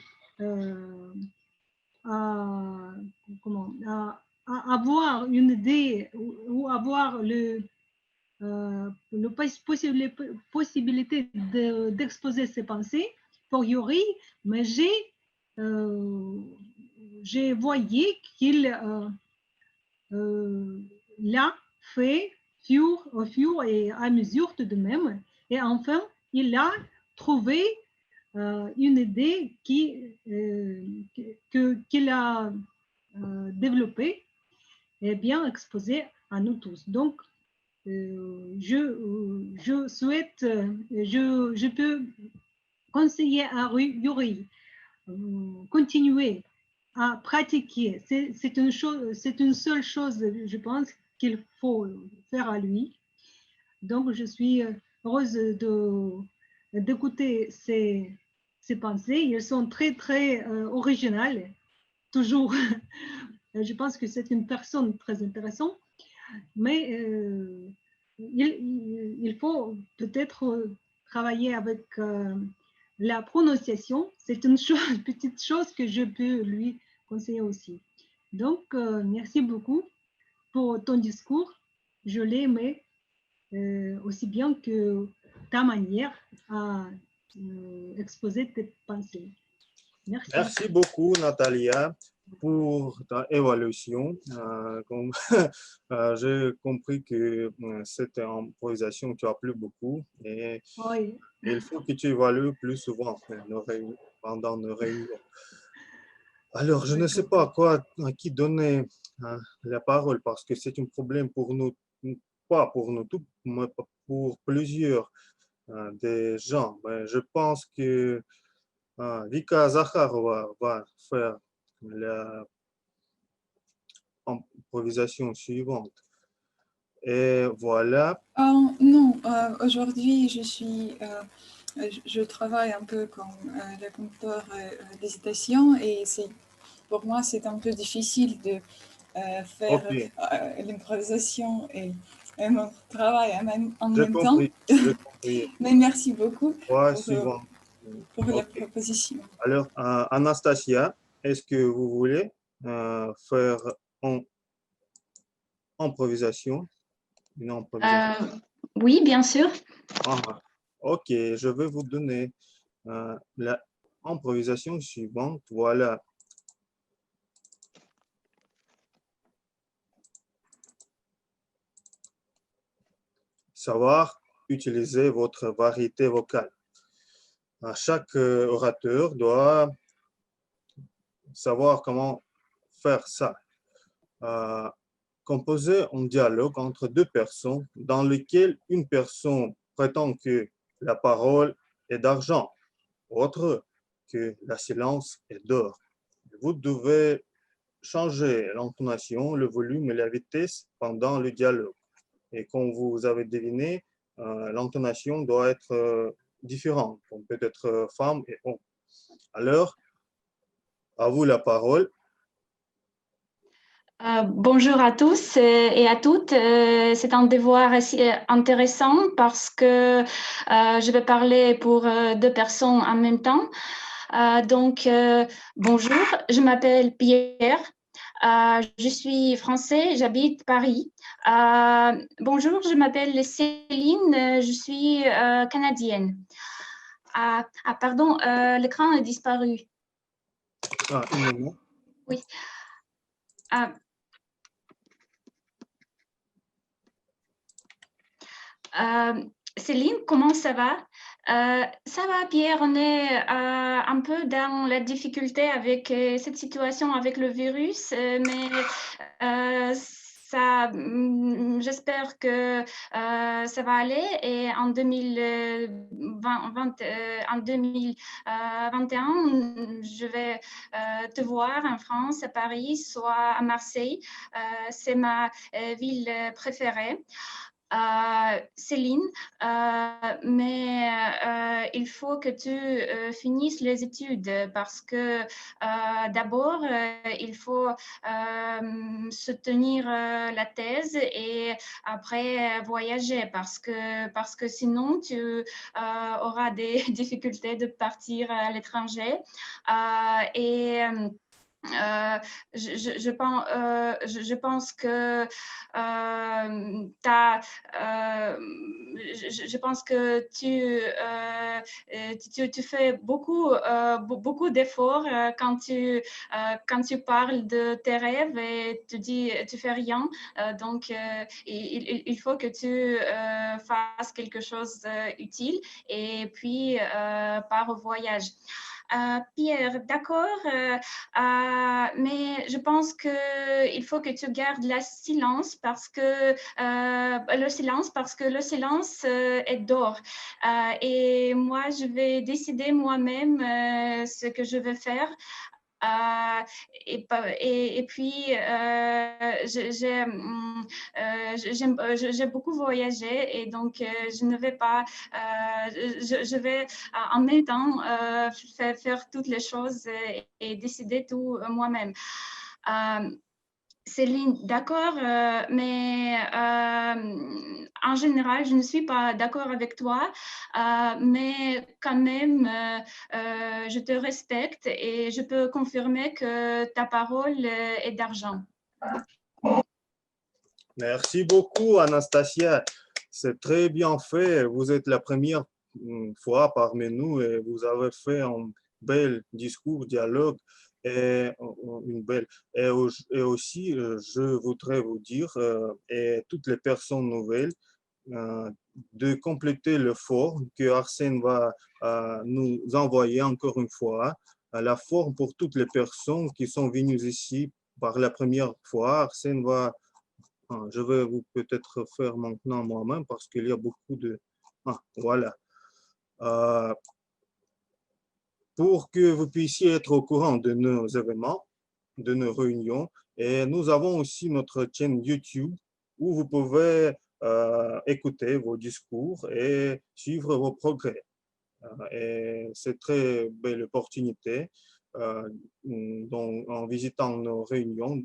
avoir une idée ou avoir possibilité d'exposer ses pensées pour Yuri, mais j'ai voyé qu'il l'a fait au fur et à mesure tout de même, et enfin il a trouvé une idée qu'il a développée et bien exposée à nous tous. Donc, je souhaite, je peux conseiller à Yuri continuer à pratiquer. C'est une seule chose, je pense, qu'il faut faire à lui. Donc, je suis heureuse d'écouter ses pensées. Elles sont très, très originales, toujours. Je pense que c'est une personne très intéressante, mais il faut peut-être travailler avec la prononciation. C'est une petite chose que je peux lui conseiller aussi. Donc, merci beaucoup pour ton discours. Je l'ai aimé aussi bien que ta manière à exposer tes pensées. Merci. Merci beaucoup, Natalia, pour ta évaluation. Comme j'ai compris que cette improvisation tu as plu beaucoup et oui. Il faut que tu évalues plus souvent pendant nos réunions. Alors, je ne sais pas à qui donner la parole parce que c'est un problème pour nous, pas pour nous tous, mais pour plusieurs des gens. Mais je pense que Vika Zakharova va faire l'improvisation suivante. Et voilà. Non, aujourd'hui, je travaille un peu comme le compteur d'hésitation et pour moi, c'est un peu difficile de faire l'improvisation et mon travail en même temps. Mais merci beaucoup pour la proposition. Alors, Anastasia, est-ce que vous voulez faire une improvisation? Oui, bien sûr. Ok, je vais vous donner l'improvisation suivante. Voilà. Savoir utiliser votre variété vocale. Chaque orateur doit savoir comment faire ça. Composer un dialogue entre deux personnes dans lequel une personne prétend que la parole est d'argent, autre que la silence est d'or. Vous devez changer l'intonation, le volume et la vitesse pendant le dialogue. Et comme vous avez deviné, l'intonation doit être différente, peut-être femme et homme. Alors, à vous la parole. Bonjour à tous et à toutes. C'est un devoir assez intéressant parce que je vais parler pour deux personnes en même temps. Donc, bonjour, je m'appelle Pierre. Je suis français, j'habite Paris. Bonjour, je m'appelle Céline, je suis canadienne. Pardon, l'écran est disparu. Un moment. Oui. Céline, comment ça va? Ça va, Pierre, on est un peu dans la difficulté avec cette situation avec le virus, mais j'espère que ça va aller et en 2021, je vais te voir en France, à Paris, soit à Marseille. C'est ma ville préférée. Céline, mais il faut que tu finisses les études parce que d'abord, il faut soutenir la thèse et après voyager parce que sinon tu auras des difficultés de partir à l'étranger. Je pense que je pense que tu fais beaucoup d'efforts quand tu parles de tes rêves et tu fais rien. Donc, il faut que tu fasses quelque chose d'utile et puis pars au voyage. Pierre, d'accord, mais je pense qu'il faut que tu gardes le silence parce que le silence est d'or. Et moi, je vais décider moi-même ce que je vais faire. Et puis, j'ai beaucoup voyagé et donc je ne vais pas, je vais en même temps faire toutes les choses et décider tout moi-même. Céline, d'accord, mais en général, je ne suis pas d'accord avec toi, mais quand même, je te respecte et je peux confirmer que ta parole est d'argent. Merci beaucoup, Anastasia. C'est très bien fait. Vous êtes la première fois parmi nous et vous avez fait un bel discours, dialogue. Et une belle et aussi je voudrais vous dire et toutes les personnes nouvelles de compléter le forme que Arsène va nous envoyer encore une fois, la forme pour toutes les personnes qui sont venues ici par la première fois. Arsène va, je vais vous peut-être faire maintenant moi-même parce qu'il y a beaucoup de, voilà. Pour que vous puissiez être au courant de nos événements, de nos réunions. Et nous avons aussi notre chaîne YouTube où vous pouvez écouter vos discours et suivre vos progrès. Et c'est une très belle opportunité. Donc, en visitant nos réunions,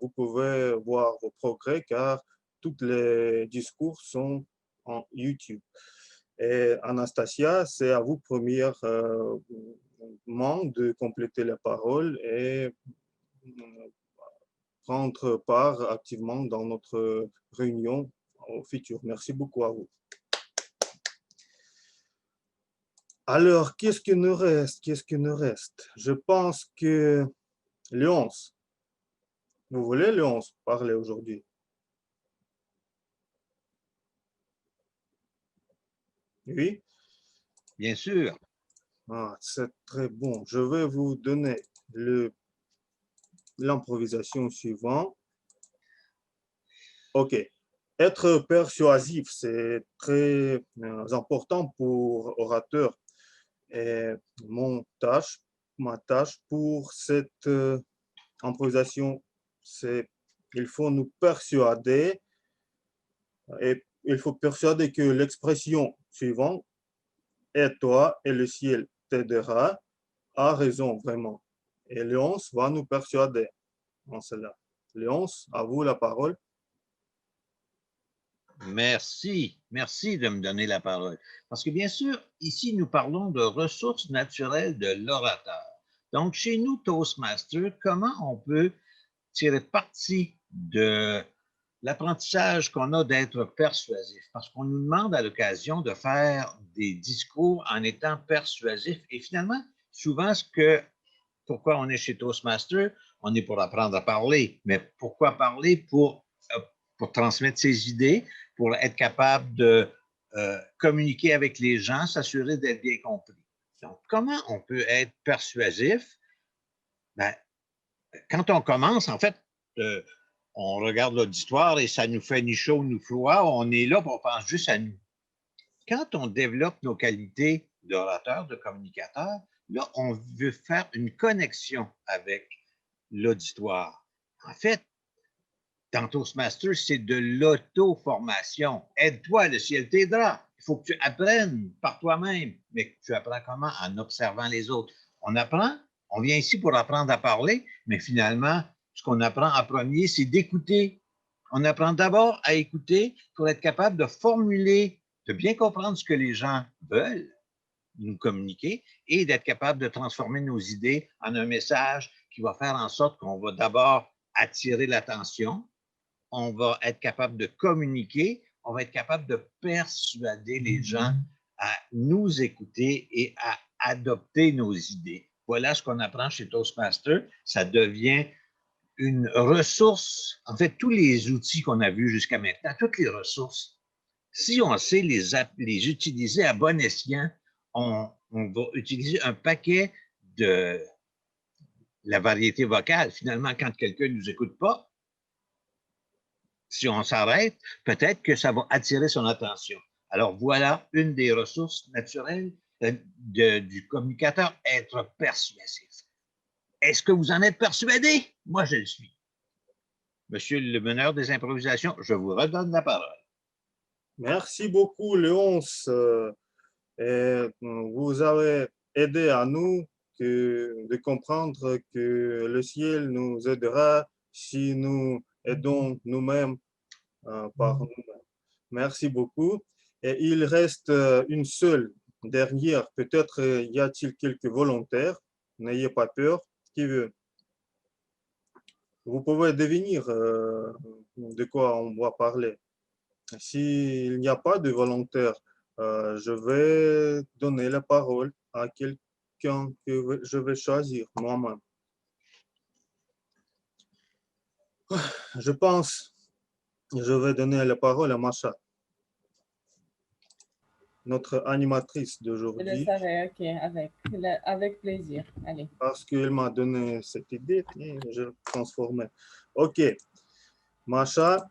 vous pouvez voir vos progrès car tous les discours sont en YouTube. Et Anastasia, c'est à vous premièrement de compléter la parole et prendre part activement dans notre réunion au futur. Merci beaucoup à vous. Alors, qu'est-ce qui nous reste? Qu'est-ce qui nous reste? Je pense que Léonce, vous voulez Léonce parler aujourd'hui? Oui? Bien sûr. C'est très bon. Je vais vous donner l'improvisation suivante. OK. Être persuasif, c'est très important pour orateur. Et ma tâche pour cette improvisation, c'est il faut nous persuader et il faut persuader que l'expression suivante « et toi et le ciel t'aidera » a raison vraiment. Et Léonce va nous persuader en cela. Léonce, à vous la parole. Merci, merci de me donner la parole. Parce que bien sûr, ici, nous parlons de ressources naturelles de l'orateur. Donc, chez nous, Toastmasters, comment on peut tirer parti de l'apprentissage qu'on a d'être persuasif? Parce qu'on nous demande à l'occasion de faire des discours en étant persuasif. Et finalement, souvent, pourquoi on est chez Toastmasters, on est pour apprendre à parler. Mais pourquoi parler? Pour transmettre ses idées, pour être capable de communiquer avec les gens, s'assurer d'être bien compris. Donc, comment on peut être persuasif? Ben, quand on commence, en fait, on regarde l'auditoire et ça nous fait ni chaud ni froid. On est là, on pense juste à nous. Quand on développe nos qualités d'orateur, de communicateur, là, on veut faire une connexion avec l'auditoire. En fait, dans Toastmaster, c'est de l'auto-formation. Aide-toi, le ciel t'aidera. Il faut que tu apprennes par toi-même. Mais tu apprends comment? En observant les autres. On apprend, on vient ici pour apprendre à parler, mais finalement, ce qu'on apprend en premier, c'est d'écouter. On apprend d'abord à écouter pour être capable de formuler, de bien comprendre ce que les gens veulent nous communiquer et d'être capable de transformer nos idées en un message qui va faire en sorte qu'on va d'abord attirer l'attention, on va être capable de communiquer, on va être capable de persuader les gens à nous écouter et à adopter nos idées. Voilà ce qu'on apprend chez Toastmaster. Ça devient une ressource, en fait, tous les outils qu'on a vus jusqu'à maintenant, toutes les ressources, si on sait les utiliser à bon escient, on va utiliser un paquet de la variété vocale. Finalement, quand quelqu'un ne nous écoute pas, si on s'arrête, peut-être que ça va attirer son attention. Alors, voilà une des ressources naturelles du communicateur, être persuasif. Est-ce que vous en êtes persuadé? Moi, je le suis. Monsieur le meneur des improvisations, je vous redonne la parole. Merci beaucoup, Léonce. Vous avez aidé à nous de comprendre que le ciel nous aidera si nous aidons nous-mêmes par nous-mêmes. Merci beaucoup. Et il reste une seule dernière. Peut-être y a-t-il quelques volontaires. N'ayez pas peur. Qui veut? Vous pouvez deviner de quoi on va parler. S'il n'y a pas de volontaire, je vais donner la parole à quelqu'un que je vais choisir moi-même. Je pense que je vais donner la parole à Masha, notre animatrice d'aujourd'hui. Je le savais, ok, avec plaisir. Allez. Parce qu'elle m'a donné cette idée et je l'ai transformée. Ok, Masha,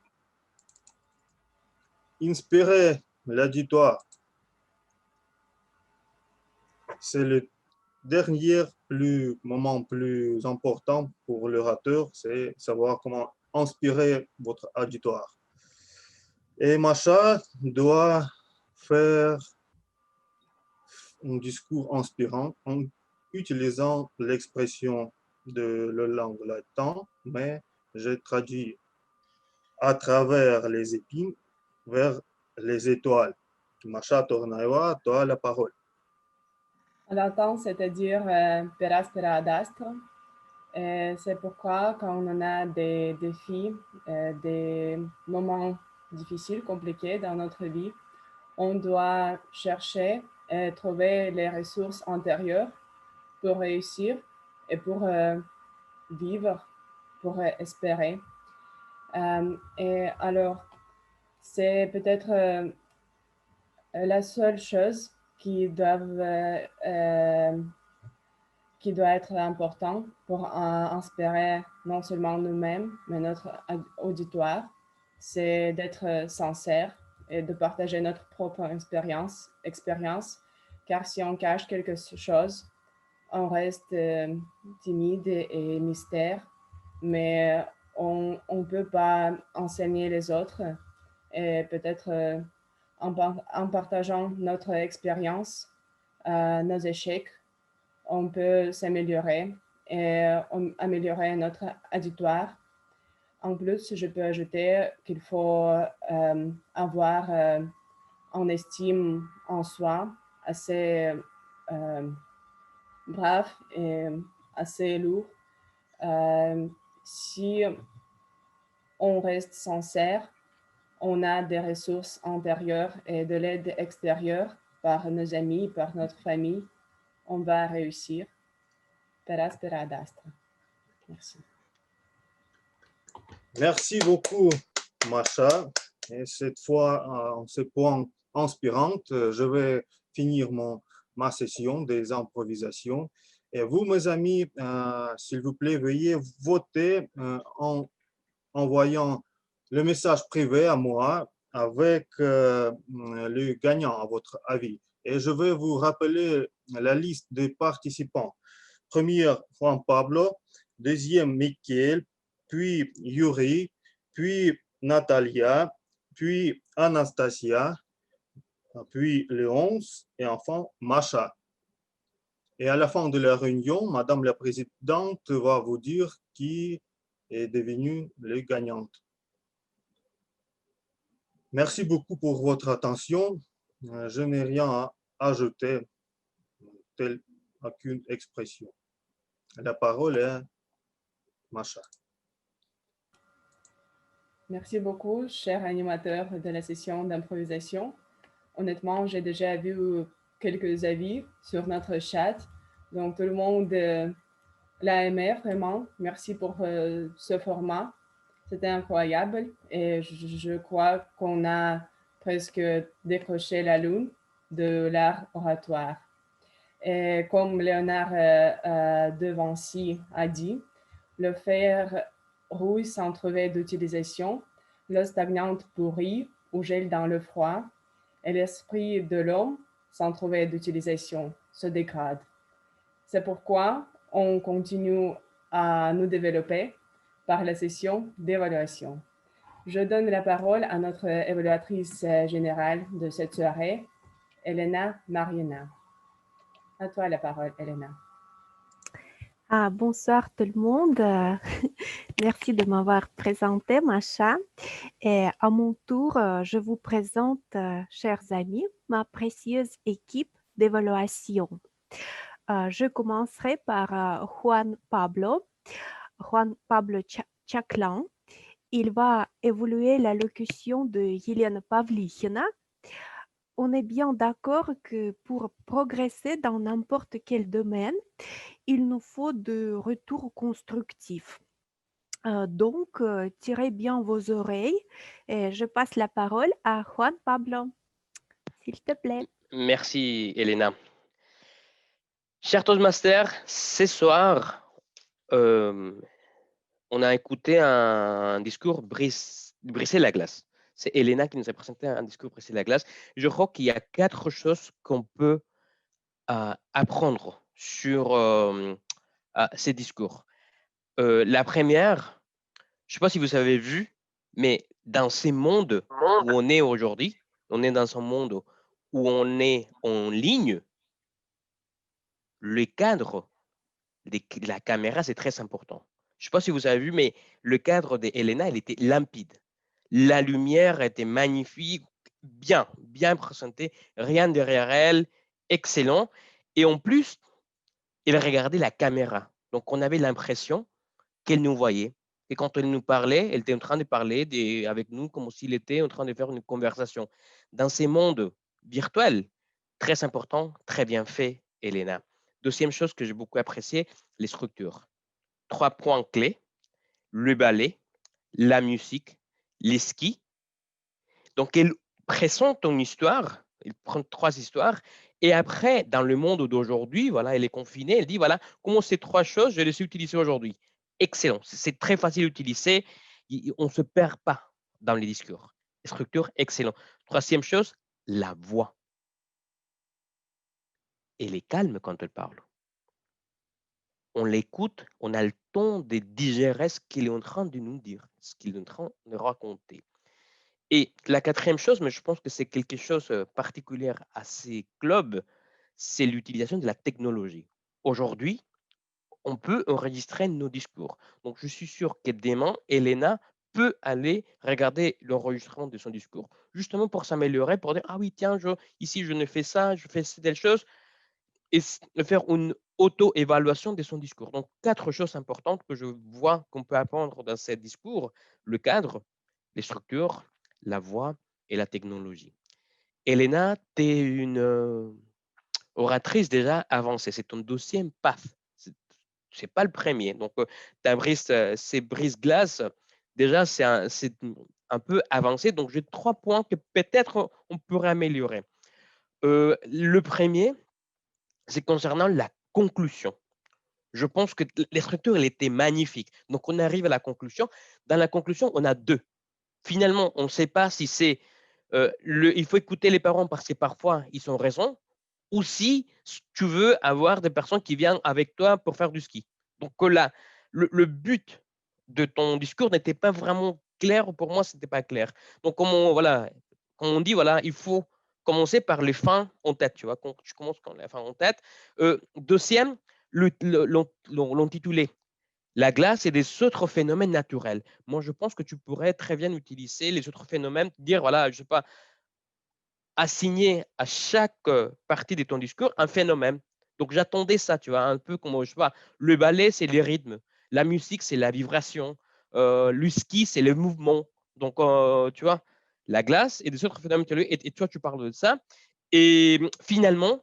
inspirer l'auditoire. C'est le dernier moment plus important pour l'orateur, c'est savoir comment inspirer votre auditoire. Et Masha doit faire un discours inspirant en utilisant l'expression de la langue latine, mais je traduis à travers les épines vers les étoiles. Masha Tornaeva, tu as la parole. En latin, c'est-à-dire peraspera ad astra. C'est pourquoi quand on a des défis, des moments difficiles, compliqués dans notre vie, on doit chercher et trouver les ressources intérieures pour réussir et pour vivre, pour espérer. Et alors, c'est peut-être la seule chose qui doit être important pour inspirer non seulement nous-mêmes, mais notre auditoire, c'est d'être sincère et de partager notre propre expérience, car si on cache quelque chose, on reste timide et mystère, mais on ne peut pas enseigner les autres et peut-être en partageant notre expérience, nos échecs, on peut s'améliorer et améliorer notre auditoire. En plus, je peux ajouter qu'il faut avoir une estime en soi assez brave et assez lourd. Si on reste sincère, on a des ressources intérieures et de l'aide extérieure par nos amis, par notre famille, on va réussir. Peraspera ad astra. Merci. Merci beaucoup, Masha. Et cette fois, en ce point inspirant, je vais finir ma session des improvisations. Et vous, mes amis, s'il vous plaît, veuillez voter en envoyant le message privé à moi avec le gagnant, à votre avis. Et je vais vous rappeler la liste des participants. Premier, Juan Pablo. Deuxième, Michael. Puis Yuri. puis Natalia, puis Anastasia, puis Léonce et enfin Masha. Et à la fin de la réunion, Madame la Présidente va vous dire qui est devenu les gagnantes. Merci beaucoup pour votre attention. Je n'ai rien à ajouter, telle aucune expression. La parole est à Masha. Merci beaucoup, cher animateur de la session d'improvisation. Honnêtement, j'ai déjà vu quelques avis sur notre chat. Donc, tout le monde l'a aimé, vraiment. Merci pour ce format. C'était incroyable. Et je crois qu'on a presque décroché la lune de l'art oratoire. Et comme Léonard de Vinci a dit, le fer rouille sans trouver d'utilisation, l'eau stagnante pourrit ou gèle dans le froid, et l'esprit de l'homme, sans trouver d'utilisation, se dégrade. C'est pourquoi on continue à nous développer par la session d'évaluation. Je donne la parole à notre évaluatrice générale de cette soirée, Elena Mariena. À toi la parole, Elena. Bonsoir tout le monde. Merci de m'avoir présenté, Masha. Et à mon tour, je vous présente, chers amis, ma précieuse équipe d'évaluation. Je commencerai par Juan Pablo Chaklan. Il va évaluer l'allocution de Yelena Pavlichina. On est bien d'accord que pour progresser dans n'importe quel domaine, il nous faut de retours constructifs. Donc, tirez bien vos oreilles et je passe la parole à Juan Pablo, s'il te plaît. Merci, Elena. Chers Toastmasters, ce soir, on a écouté un discours briser la glace. C'est Elena qui nous a présenté un discours briser la glace. Je crois qu'il y a 4 choses qu'on peut apprendre sur ces discours. La première, je ne sais pas si vous avez vu, mais dans ces mondes où on est aujourd'hui, on est dans un monde où on est en ligne, le cadre de la caméra, c'est très important. Je ne sais pas si vous avez vu, mais le cadre d'Elena, il était limpide. La lumière était magnifique, bien présentée, rien derrière elle, excellent. Et en plus, elle regardait la caméra. Donc, on avait l'impression qu'elle nous voyait. Et quand elle nous parlait, elle était en train de parler avec nous comme s'il était en train de faire une conversation. Dans ces mondes virtuels, très important, très bien fait, Elena. Deuxième chose que j'ai beaucoup apprécié, les structures. 3 points clés, le ballet, la musique, les skis. Donc, elle présente une histoire, elle prend 3 histoires, et après, dans le monde d'aujourd'hui, voilà, elle est confinée, elle dit, voilà, comment ces 3 choses, je les ai utilisées aujourd'hui. Excellent, c'est très facile à utiliser, on ne se perd pas dans les discours. Les structures, excellent. Troisième chose, la voix. Elle est calme quand elle parle. On l'écoute, on a le temps de digérer ce qu'il est en train de nous dire, ce qu'il est en train de raconter. Et la 4e chose, mais je pense que c'est quelque chose de particulier à ces clubs, c'est l'utilisation de la technologie. Aujourd'hui, on peut enregistrer nos discours. Donc, je suis sûr que demain, Elena peut aller regarder l'enregistrement de son discours, justement pour s'améliorer, pour dire, ah oui, tiens, ici, je ne fais ça, je fais telle chose, et faire une auto-évaluation de son discours. Donc, 4 choses importantes que je vois qu'on peut apprendre dans ces discours, le cadre, les structures, la voix et la technologie. Elena, tu es une oratrice déjà avancée. C'est ton 2e path. Ce n'est pas le premier. Donc, ces brise-glace, déjà, c'est un peu avancé. Donc, j'ai 3 points que peut-être on pourrait améliorer. Le premier, c'est concernant la conclusion. Je pense que la structure, elle était magnifique. Donc, on arrive à la conclusion. Dans la conclusion, on a 2. Finalement, on ne sait pas si c'est il faut écouter les parents parce que parfois, ils ont raison, ou si tu veux avoir des personnes qui viennent avec toi pour faire du ski. Donc là, le but de ton discours n'était pas vraiment clair, pour moi, ce n'était pas clair. Donc, comme on dit, voilà, il faut commencer par les fins en tête, tu vois, quand tu commences par les fins en tête. Deuxième, l'intitulé. La glace et des autres phénomènes naturels. Moi, je pense que tu pourrais très bien utiliser les autres phénomènes, dire, voilà, je ne sais pas, assigner à chaque partie de ton discours un phénomène. Donc, j'attendais ça, tu vois, un peu comme, je sais pas, le ballet, c'est les rythmes. La musique, c'est la vibration. Le ski, c'est le mouvement. Donc, tu vois, la glace et des autres phénomènes. Et toi, tu parles de ça. Et finalement,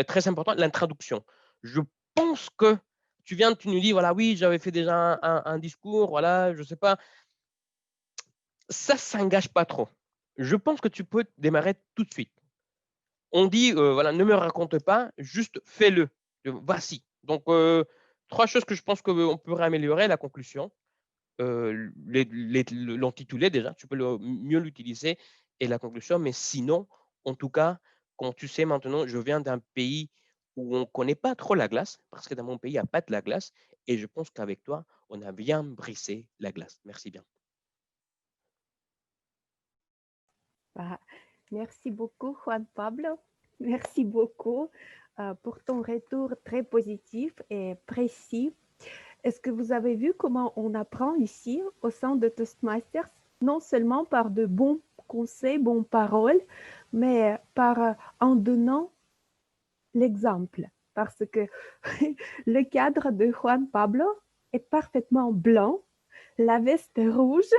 très important, l'introduction. Je pense que tu nous dis, voilà, oui, j'avais fait déjà un discours, voilà, je ne sais pas. Ça ne s'engage pas trop. Je pense que tu peux démarrer tout de suite. On dit, voilà, ne me raconte pas, juste fais-le. Voici. Donc, 3 choses que je pense qu'on pourrait améliorer, la conclusion, l'intitulé déjà, tu peux mieux l'utiliser, et la conclusion, mais sinon, en tout cas, comme tu sais maintenant, je viens d'un pays où on ne connaît pas trop la glace, parce que dans mon pays, il n'y a pas de la glace, et je pense qu'avec toi, on a bien brisé la glace. Merci bien. Merci beaucoup, Juan Pablo. Merci beaucoup pour ton retour très positif et précis. Est-ce que vous avez vu comment on apprend ici au sein de Toastmasters, non seulement par de bons conseils, bonnes paroles, mais en donnant l'exemple, parce que le cadre de Juan Pablo est parfaitement blanc, la veste rouge,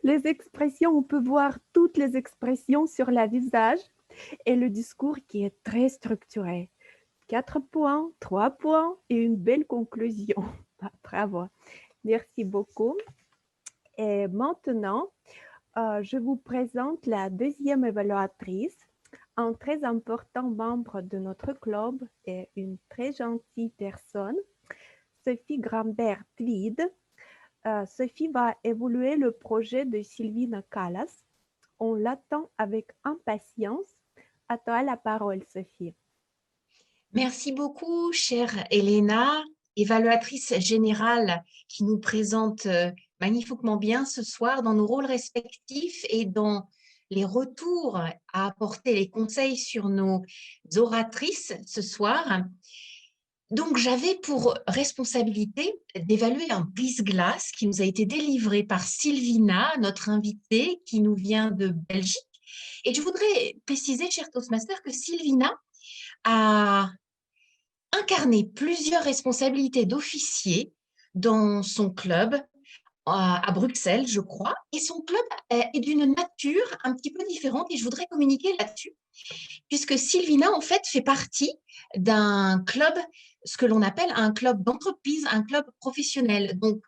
les expressions, on peut voir toutes les expressions sur le visage et le discours qui est très structuré. 4 points, 3 points et une belle conclusion. Bravo. Merci beaucoup. Et maintenant, je vous présente la deuxième évaluatrice, un très important membre de notre club et une très gentille personne, Sophie Grambert-Tweed. Sophie va évaluer le projet de Sylvina Callas. On l'attend avec impatience. À toi la parole, Sophie. Merci beaucoup, chère Elena, évaluatrice générale qui nous présente magnifiquement bien ce soir dans nos rôles respectifs et dans les retours à apporter, les conseils sur nos oratrices ce soir. Donc, j'avais pour responsabilité d'évaluer un brise-glace qui nous a été délivré par Sylvina, notre invitée qui nous vient de Belgique. Et je voudrais préciser, cher Toastmaster, que Sylvina a incarné plusieurs responsabilités d'officier dans son club à Bruxelles, je crois, et son club est d'une nature un petit peu différente et je voudrais communiquer là-dessus, puisque Sylvina, en fait, fait partie d'un club, ce que l'on appelle un club d'entreprise, un club professionnel. Donc,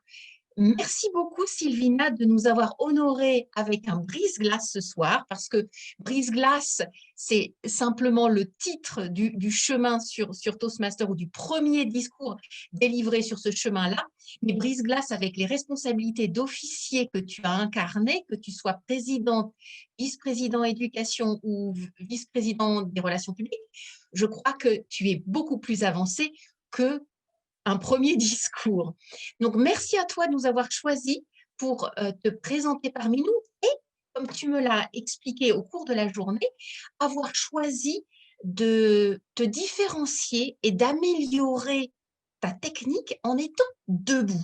merci beaucoup, Sylvina, de nous avoir honorés avec un brise-glace ce soir, parce que brise-glace, c'est simplement le titre du chemin sur Toastmaster ou du premier discours délivré sur ce chemin-là. Mais brise-glace avec les responsabilités d'officier que tu as incarné, que tu sois présidente, vice-président éducation ou vice-président des relations publiques, je crois que tu es beaucoup plus avancé que un premier discours. Donc, merci à toi de nous avoir choisis pour te présenter parmi nous et, comme tu me l'as expliqué au cours de la journée, avoir choisi de te différencier et d'améliorer ta technique en étant debout.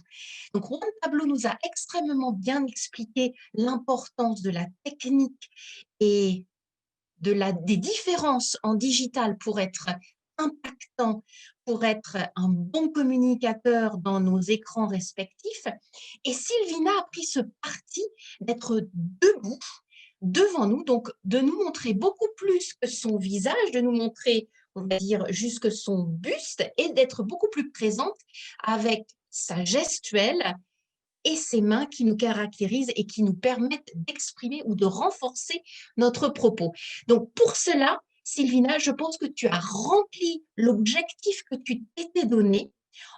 Donc, Juan Pablo nous a extrêmement bien expliqué l'importance de la technique et des différences en digital pour être impactant, pour être un bon communicateur dans nos écrans respectifs. Et Sylvina a pris ce parti d'être debout devant nous, donc de nous montrer beaucoup plus que son visage, de nous montrer, on va dire, jusque son buste et d'être beaucoup plus présente avec sa gestuelle et ses mains qui nous caractérisent et qui nous permettent d'exprimer ou de renforcer notre propos. Donc, pour cela, Sylvina, je pense que tu as rempli l'objectif que tu t'étais donné,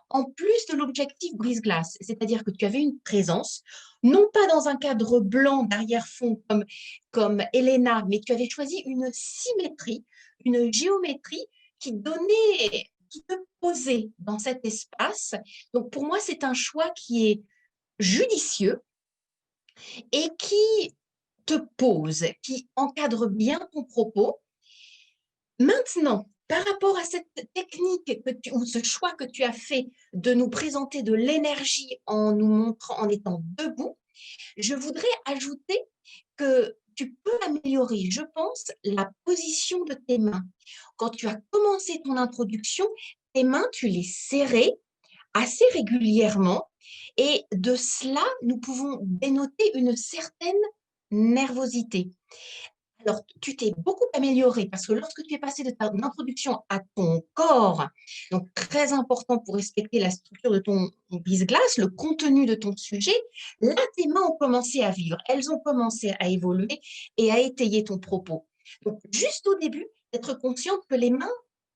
en plus de l'objectif brise-glace, c'est-à-dire que tu avais une présence, non pas dans un cadre blanc d'arrière-fond comme Elena, mais tu avais choisi une symétrie, une géométrie qui te posait dans cet espace. Donc, pour moi, c'est un choix qui est judicieux, et qui te pose, qui encadre bien ton propos. Maintenant, par rapport à cette technique ou ce choix que tu as fait de nous présenter de l'énergie en nous montrant, en étant debout, je voudrais ajouter que tu peux améliorer, je pense, la position de tes mains. Quand tu as commencé ton introduction, tes mains, tu les serrais assez régulièrement et de cela, nous pouvons dénoter une certaine nervosité. Alors, tu t'es beaucoup amélioré parce que lorsque tu es passé de ton introduction à ton corps, donc très important pour respecter la structure de ton brise-glace, le contenu de ton sujet, là, tes mains ont commencé à vivre, elles ont commencé à évoluer et à étayer ton propos. Donc, juste au début, être consciente que les mains,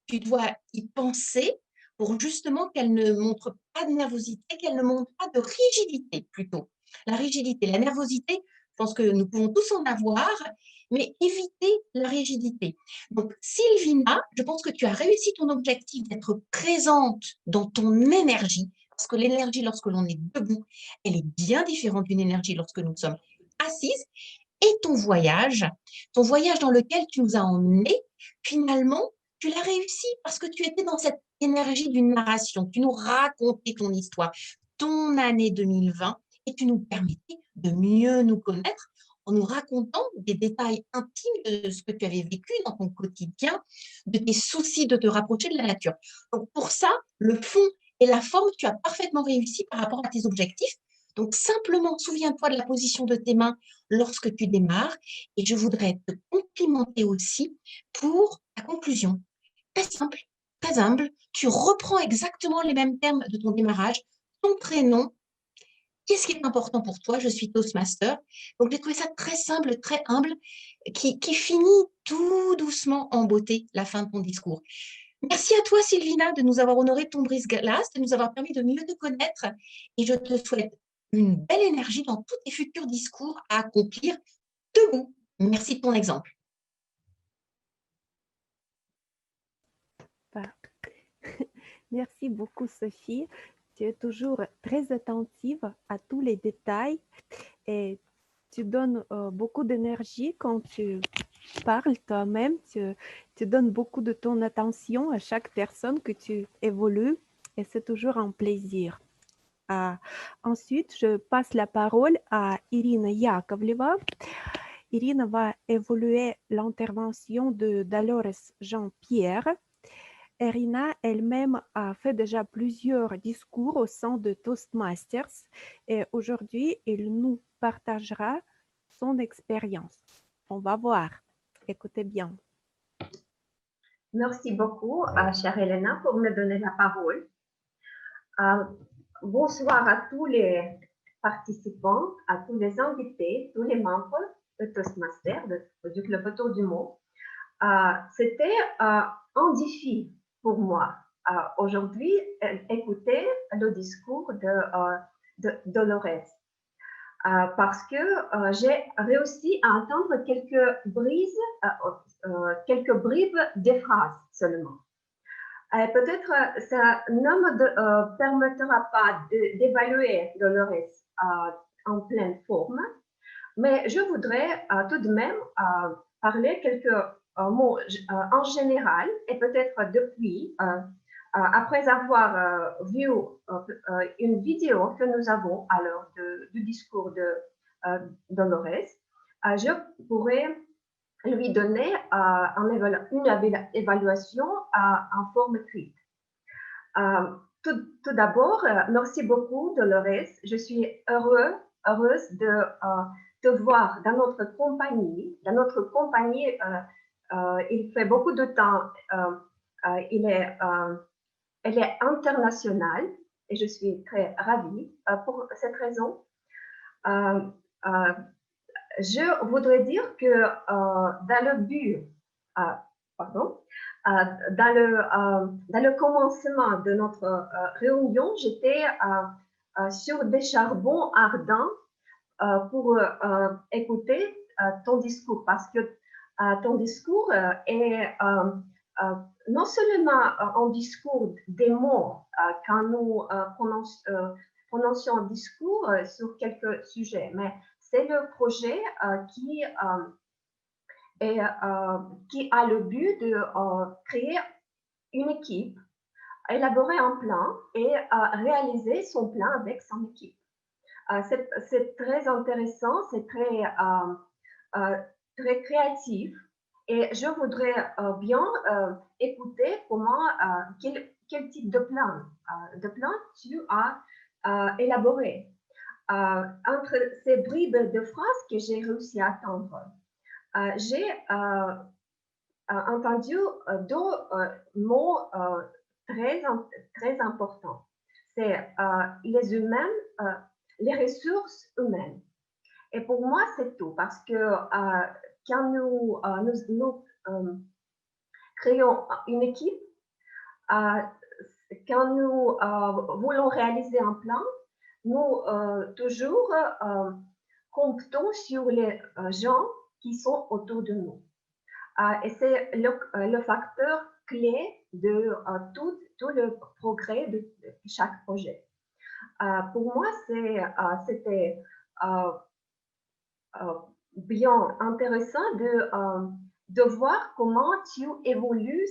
tu dois y penser pour justement qu'elles ne montrent pas de nervosité, qu'elles ne montrent pas de rigidité plutôt. La rigidité, la nervosité, je pense que nous pouvons tous en avoir, mais éviter la rigidité. Donc, Sylvina, je pense que tu as réussi ton objectif d'être présente dans ton énergie, parce que l'énergie, lorsque l'on est debout, elle est bien différente d'une énergie lorsque nous sommes assises. Et ton voyage dans lequel tu nous as emmenés, finalement, tu l'as réussi parce que tu étais dans cette énergie d'une narration. Tu nous racontais ton histoire, ton année 2020, et tu nous permettais de mieux nous connaître en nous racontant des détails intimes de ce que tu avais vécu dans ton quotidien, de tes soucis de te rapprocher de la nature. Donc pour ça, le fond et la forme, tu as parfaitement réussi par rapport à tes objectifs. Donc simplement, souviens-toi de la position de tes mains lorsque tu démarres et je voudrais te complimenter aussi pour ta conclusion. Très simple, très humble, tu reprends exactement les mêmes termes de ton démarrage, ton prénom. Qu'est-ce qui est important pour toi? Je suis Toastmaster. Donc, j'ai trouvé ça très simple, très humble, qui finit tout doucement en beauté la fin de ton discours. Merci à toi, Sylvina, de nous avoir honoré ton brise-glace, de nous avoir permis de mieux te connaître. Et je te souhaite une belle énergie dans tous tes futurs discours à accomplir debout. Merci de ton exemple. Merci beaucoup, Sophie. Tu es toujours très attentive à tous les détails et tu donnes beaucoup d'énergie quand tu parles toi-même. Tu donnes beaucoup de ton attention à chaque personne que tu évolues et c'est toujours un plaisir. Ensuite, je passe la parole à Irina Yakovleva. Irina va évoluer l'intervention de Dolores Jean-Pierre. Irina elle-même a fait déjà plusieurs discours au sein de Toastmasters et aujourd'hui, elle nous partagera son expérience. On va voir. Écoutez bien. Merci beaucoup, chère Elena, pour me donner la parole. Bonsoir à tous les participants, à tous les invités, tous les membres de Toastmasters, du Club Autour du Monde. C'était un défi pour moi aujourd'hui écouter le discours de Dolores parce que j'ai réussi à entendre quelques bribes des phrases seulement. Peut-être ça ne me permettra pas d'évaluer Dolores en pleine forme, mais je voudrais tout de même parler quelques mots en général et peut-être depuis, après avoir vu une vidéo que nous avons à l'heure du discours de Dolores, je pourrais lui donner une évaluation en forme écrite. Tout d'abord, merci beaucoup Dolores. Je suis heureuse de te voir dans notre compagnie. Il fait beaucoup de temps, elle est internationale et je suis très ravie pour cette raison. Je voudrais dire que dans le commencement de notre réunion, j'étais sur des charbons ardents pour écouter ton discours parce que ton discours est non seulement un discours des mots quand nous prononcions un discours sur quelques sujets, mais c'est le projet qui a le but de créer une équipe, élaborer un plan et réaliser son plan avec son équipe. C'est très intéressant, c'est très créatif et je voudrais bien écouter quel type de plan tu as élaboré. Entre ces bribes de phrases que j'ai réussi à entendre, j'ai entendu deux mots très importants. C'est les humains, les ressources humaines. Et pour moi, c'est tout, parce que quand nous créons une équipe, quand nous voulons réaliser un plan, nous toujours comptons sur les gens qui sont autour de nous. Et c'est le facteur clé de tout le progrès de chaque projet. Pour moi, c'était bien intéressant de voir comment tu évolues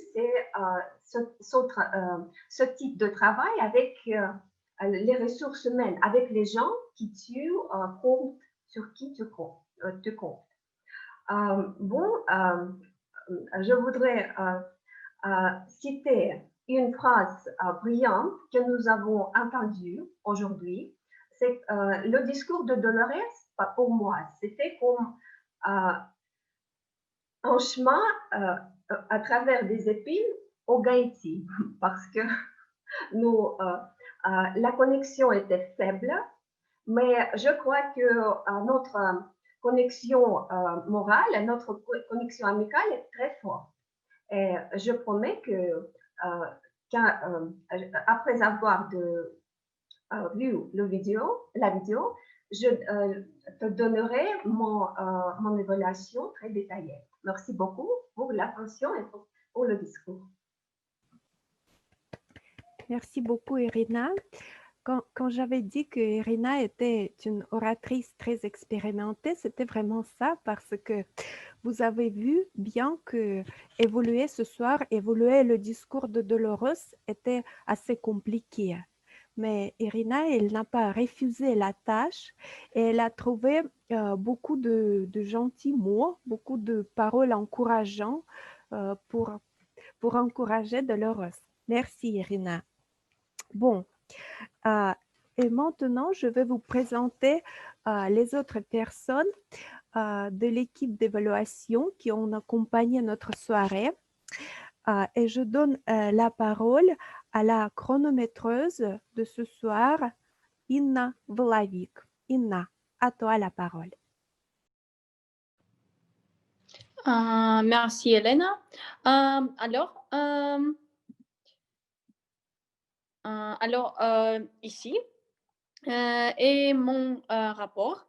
ce type de travail avec les ressources humaines, avec les gens qui tu comptes, sur qui tu comptes. Je voudrais citer une phrase brillante que nous avons entendue aujourd'hui. C'est le discours de Dolores, pour moi, c'était comme un chemin à travers des épines au Gaïti, parce que la connexion était faible, mais je crois que notre connexion morale, notre connexion amicale est très forte. Et je promets que après avoir vu la vidéo, je te donnerai mon évaluation très détaillée. Merci beaucoup pour l'attention et pour le discours. Merci beaucoup, Irina. Quand j'avais dit que Irina était une oratrice très expérimentée, c'était vraiment ça, parce que vous avez vu bien que évoluer ce soir, évoluer le discours de Dolores était assez compliqué. Mais Irina, elle n'a pas refusé la tâche et elle a trouvé beaucoup de gentils mots, beaucoup de paroles encourageantes pour encourager Dolores. Merci, Irina. Bon. Et maintenant, je vais vous présenter les autres personnes de l'équipe d'évaluation qui ont accompagné notre soirée. Et je donne la parole à la chronométreuse de ce soir, Inna Vlavik. Inna, à toi la parole. Merci, Elena. Ici est mon rapport.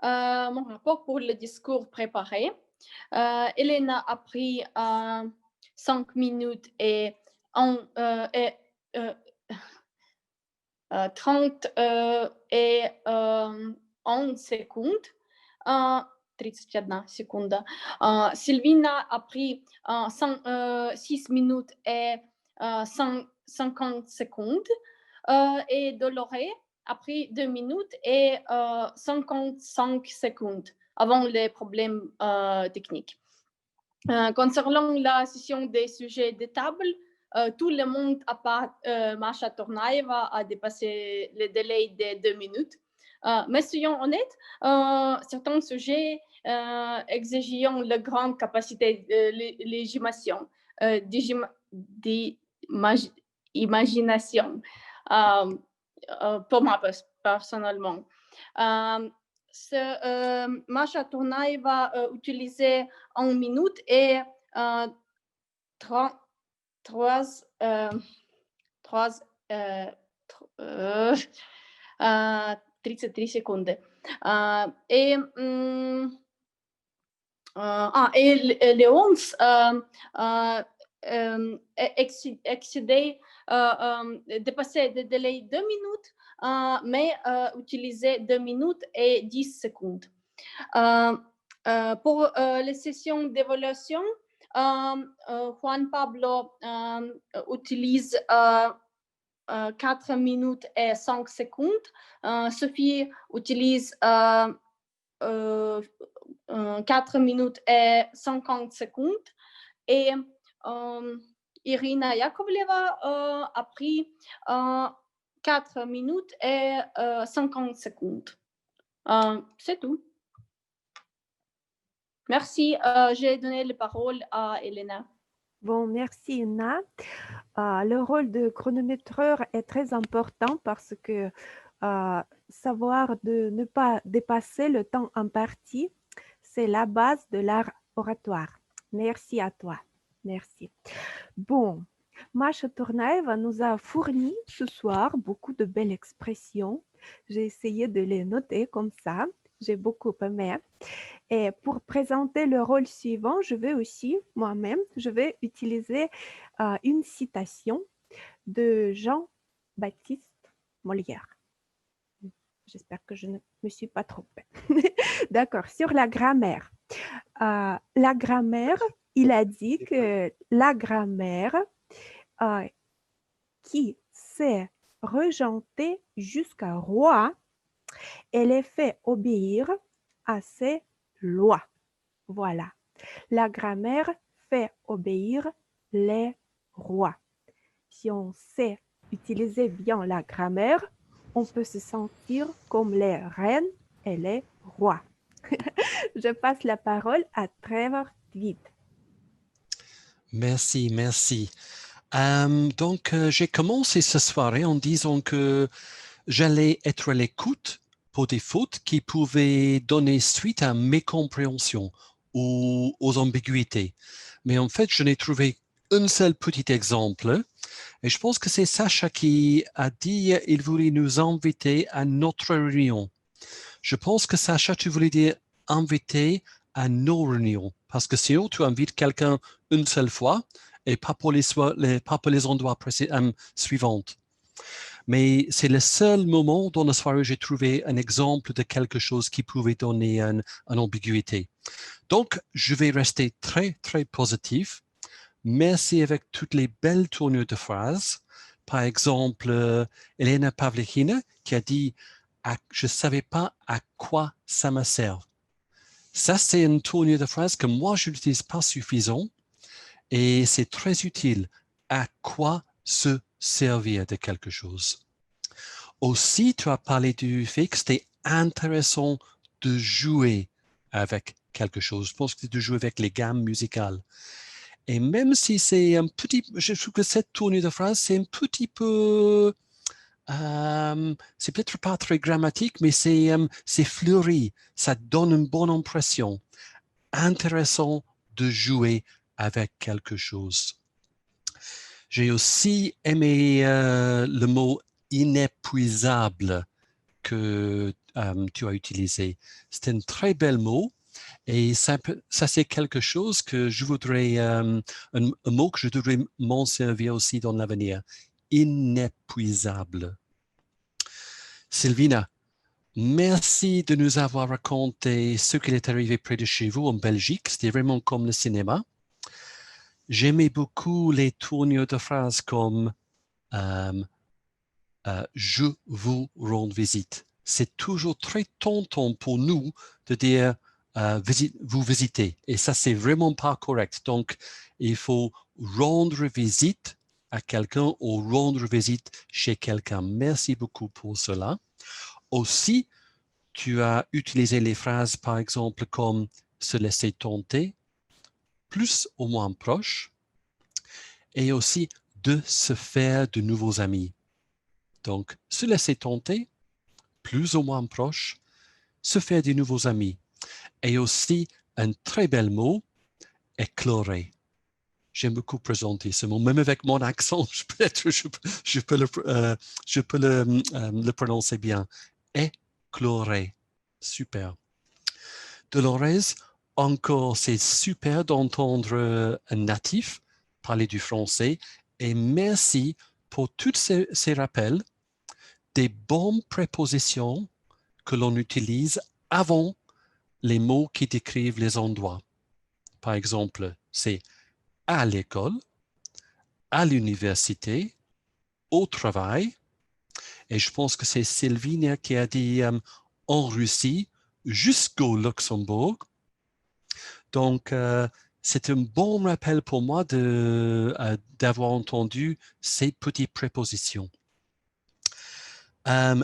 Mon rapport pour le discours préparé. Elena a pris 5 minutes et 30 et 11 secondes. 31 секунда. Sylvina a pris 6 minutes et 50 secondes. Et Dolores a pris 2 minutes et 55 secondes avant les problèmes techniques. Concernant la session des sujets de table, tout le monde, à part Masha Tornaeva, a dépassé le délai de 2 minutes. Mais soyons honnêtes, certains sujets exigeant la grande capacité de l'imagination, pour moi personnellement. Masha Tornaeva va utiliser 1 minute et 33 secondes. Et Léonce excédait dépasser le délai 2 minutes, mais utiliser 2 minutes et 10 secondes. Pour les sessions d'évaluation, Juan Pablo utilise 4 minutes et 5 secondes. Sophie utilise 4 minutes et 50 secondes. Et Irina Yakovleva a pris 4 minutes et 50 secondes. C'est tout. Merci. J'ai donné la parole à Elena. Bon, merci Ina. Le rôle de chronométreur est très important parce que savoir de ne pas dépasser le temps imparti, c'est la base de l'art oratoire. Merci à toi. Merci. Bon, Masha Tournaeva nous a fourni ce soir beaucoup de belles expressions. J'ai essayé de les noter comme ça. J'ai beaucoup aimé. Et pour présenter le rôle suivant, je vais aussi, moi-même, je vais utiliser une citation de Jean-Baptiste Molière. J'espère que je ne me suis pas trompée. D'accord, sur la grammaire. La grammaire, il a dit que la grammaire qui s'est regentée jusqu'à roi, elle est fait obéir à ses lois. Voilà. La grammaire fait obéir les rois. Si on sait utiliser bien la grammaire, on peut se sentir comme les reines et les rois. Je passe la parole à Trevor Tweed. Merci, merci. Donc, j'ai commencé ce soirée en disant que j'allais être à l'écoute pour des fautes qui pouvaient donner suite à mécompréhension ou aux ambiguïtés. Mais en fait, je n'ai trouvé un seul petit exemple. Et je pense que c'est Sacha qui a dit qu'il voulait nous inviter à notre réunion. Je pense que Sacha, tu voulais dire inviter à nos réunions. Parce que sinon, tu invites quelqu'un une seule fois et pas pour les endroits suivants. Mais c'est le seul moment dans la soirée où j'ai trouvé un exemple de quelque chose qui pouvait donner une ambiguïté. Donc, je vais rester très, très positif. Merci avec toutes les belles tournures de phrases. Par exemple, Elena Pavlichina qui a dit « Je ne savais pas à quoi ça me sert ». Ça, c'est une tournure de phrase que moi, je n'utilise pas suffisant et c'est très utile. À quoi se servir de quelque chose. Aussi, tu as parlé du fait que c'était intéressant de jouer avec quelque chose. Je pense que c'est de jouer avec les gammes musicales. Et même si c'est un petit... Je trouve que cette tournure de phrase, c'est un petit peu... c'est peut-être pas très grammatique, mais c'est fleuri. Ça donne une bonne impression. Intéressant de jouer avec quelque chose. J'ai aussi aimé le mot inépuisable que tu as utilisé. C'est un très bel mot et ça c'est quelque chose que je voudrais, un mot que je devrais m'en servir aussi dans l'avenir. Inépuisable. Sylvina, merci de nous avoir raconté ce qui est arrivé près de chez vous en Belgique. C'était vraiment comme le cinéma. J'aimais beaucoup les tournures de phrases comme je vous rends visite. C'est toujours très tentant pour nous de dire vous visitez. Et ça, c'est vraiment pas correct. Donc, il faut rendre visite à quelqu'un ou rendre visite chez quelqu'un. Merci beaucoup pour cela. Aussi, tu as utilisé les phrases, par exemple, comme se laisser tenter, plus ou moins proche, et aussi de se faire de nouveaux amis. Donc, se laisser tenter, plus ou moins proche, se faire de nouveaux amis. Et aussi, un très bel mot, éclairer. J'aime beaucoup présenter ce mot, même avec mon accent, je peux le prononcer bien. Éclairer. Super. Dolores, encore, c'est super d'entendre un natif parler du français et merci pour tous ces rappels, des bonnes prépositions que l'on utilise avant les mots qui décrivent les endroits. Par exemple, c'est à l'école, à l'université, au travail. Et je pense que c'est Sylvina qui a dit en Russie jusqu'au Luxembourg. Donc, c'est un bon rappel pour moi d'avoir entendu ces petites prépositions.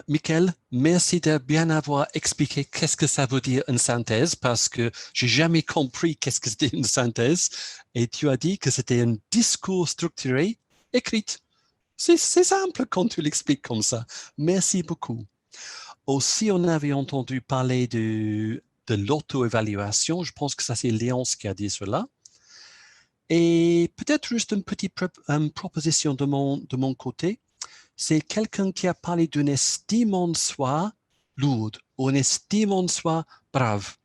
Michael, merci de bien avoir expliqué qu'est-ce que ça veut dire une synthèse parce que j'ai jamais compris qu'est-ce que c'était une synthèse et tu as dit que c'était un discours structuré écrit. C'est simple quand tu l'expliques comme ça. Merci beaucoup. Aussi, on avait entendu parler de l'auto-évaluation. Je pense que ça, c'est Léonce qui a dit cela. Et peut-être juste une petite proposition de mon côté. C'est quelqu'un qui a parlé d'une estime en soi lourde ou une estime en soi brave.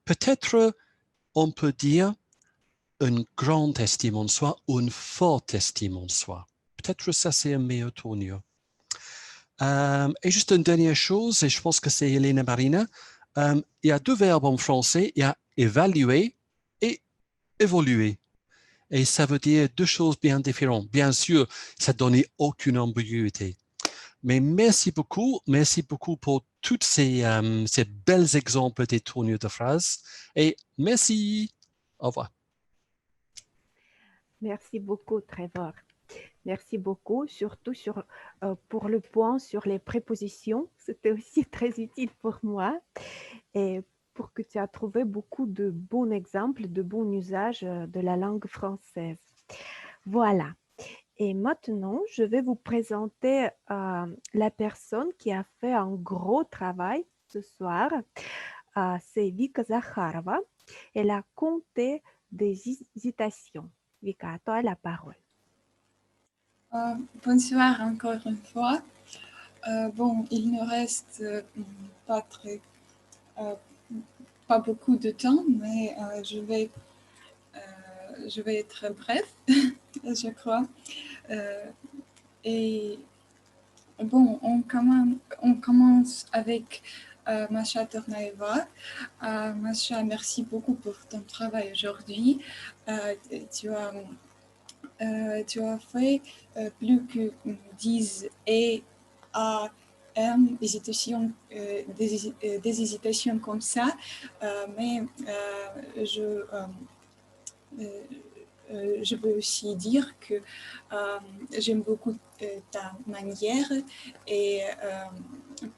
Peut-être on peut dire une grande estime en soi ou une forte estime en soi. Peut-être ça, c'est une meilleure tournure. Et juste une dernière chose, et je pense que c'est Elena Marina, il y a deux verbes en français, il y a évaluer et évoluer. Et ça veut dire deux choses bien différentes. Bien sûr, ça ne donne aucune ambiguïté. Mais merci beaucoup pour tous ces belles exemples des tournures de phrases. Et merci. Au revoir. Merci beaucoup, Trevor. Merci beaucoup, surtout pour le point sur les prépositions. C'était aussi très utile pour moi et pour que tu aies trouvé beaucoup de bons exemples, de bons usages de la langue française. Voilà. Et maintenant, je vais vous présenter la personne qui a fait un gros travail ce soir. C'est Vika Zakharova. Elle a compté des hésitations. Vika, à toi la parole. Bonsoir encore une fois. Bon, il ne reste pas beaucoup de temps, mais je vais être bref, je crois. Et bon, on commence avec Masha Tornaeva. Masha, merci beaucoup pour ton travail aujourd'hui. Tu as fait plus que 10 et à des hésitations comme ça, mais je veux aussi dire que j'aime beaucoup ta manière et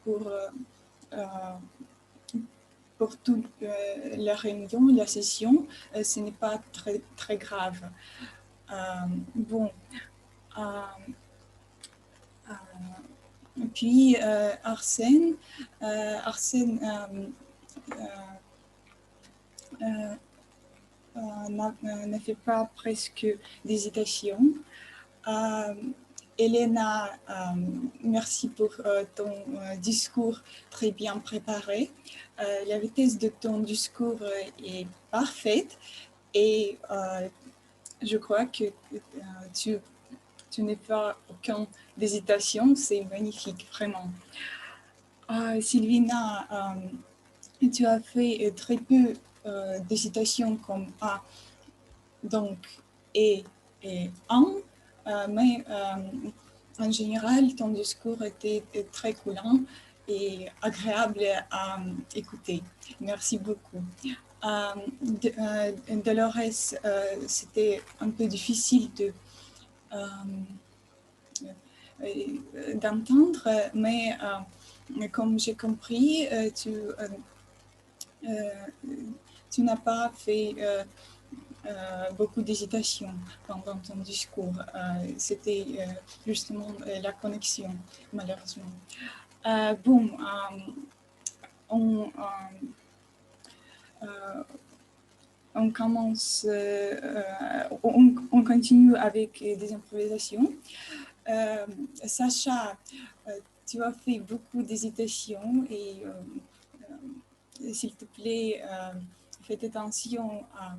pour toute la réunion, la session, ce n'est pas très, très grave. Bon, puis Arsène ne fait pas presque d'hésitation. Elena, merci pour ton discours très bien préparé. La vitesse de ton discours est parfaite et je crois que tu n'as pas aucune hésitation. C'est magnifique, vraiment. Sylvina, tu as fait très peu d'hésitation comme A, donc et en, mais en général, ton discours était très coulant et agréable à écouter. Merci beaucoup. Dolores, c'était un peu difficile d'entendre, mais comme j'ai compris, tu n'as pas fait beaucoup d'hésitation pendant ton discours. C'était justement la connexion, malheureusement. Bon, on commence, on continue avec des improvisations. Sacha, tu as fait beaucoup d'hésitation et s'il te plaît, fais attention à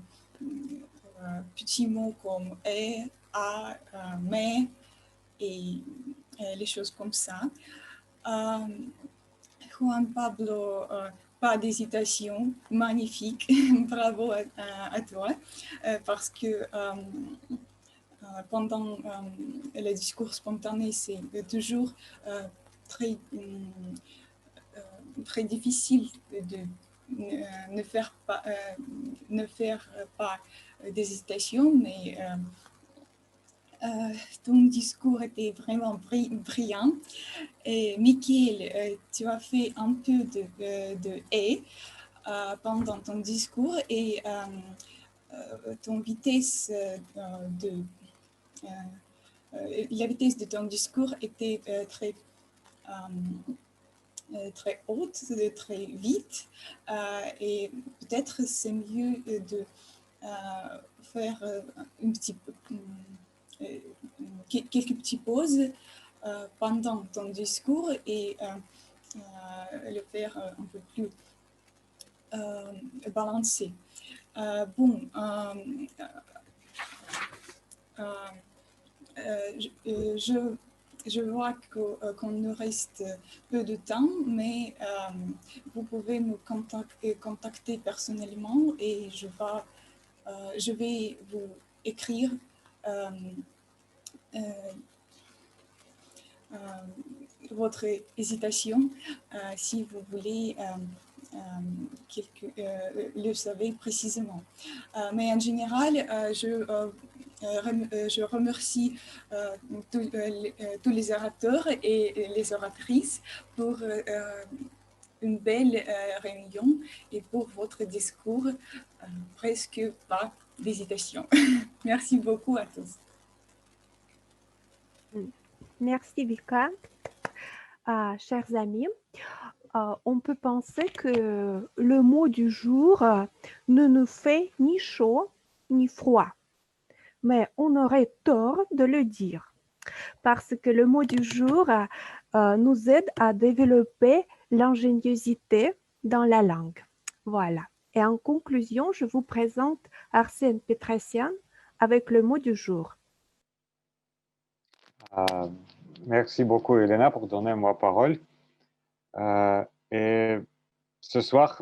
petits mots comme et, à, mais et les choses comme ça. Juan Pablo, pas d'hésitation, magnifique, bravo à toi, parce que pendant le discours spontané, c'est toujours très, très difficile de ne faire pas d'hésitation, mais ton discours était vraiment brillant. Et Mickaël, tu as fait un peu de haies pendant ton discours et ton vitesse la vitesse de ton discours était très haute, très vite, et peut-être c'est mieux de faire quelques petites pauses pendant ton discours et le faire un peu plus balancé. Je vois qu'on nous reste peu de temps, mais vous pouvez me contacter personnellement et je vais vous écrire votre hésitation si vous voulez le savoir précisément. Mais en général, je remercie tous les orateurs et les oratrices pour une belle réunion et pour votre discours, presque pas d'hésitation. Merci beaucoup à tous. Merci Vika. Chers amis, on peut penser que le mot du jour ne nous fait ni chaud ni froid, mais on aurait tort de le dire parce que le mot du jour nous aide à développer l'ingéniosité dans la langue. Voilà. Et en conclusion, je vous présente Arsène Petressian avec le mot du jour. Merci beaucoup, Elena, pour donner ma parole. Et ce soir,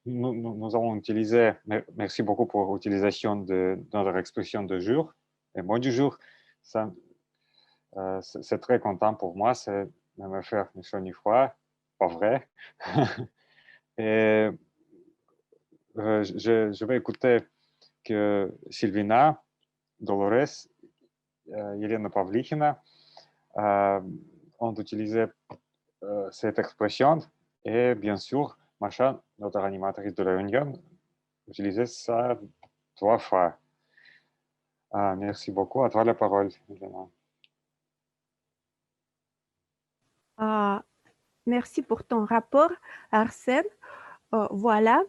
nous avons utilisé, merci beaucoup pour l'utilisation de notre expression de jour. Et mot du jour, c'est très content pour moi, c'est ne me faire ni chaud ni froid, pas vrai. Et je vais écouter que Sylvina, Dolores, Елена Pavlichina ont utilisé cette expression et bien sûr, Masha, notre animatrice de la réunion, utilisait ça 3 fois. Merci beaucoup. À toi la parole, Elena. Merci pour ton rapport, Arsène. Voilà,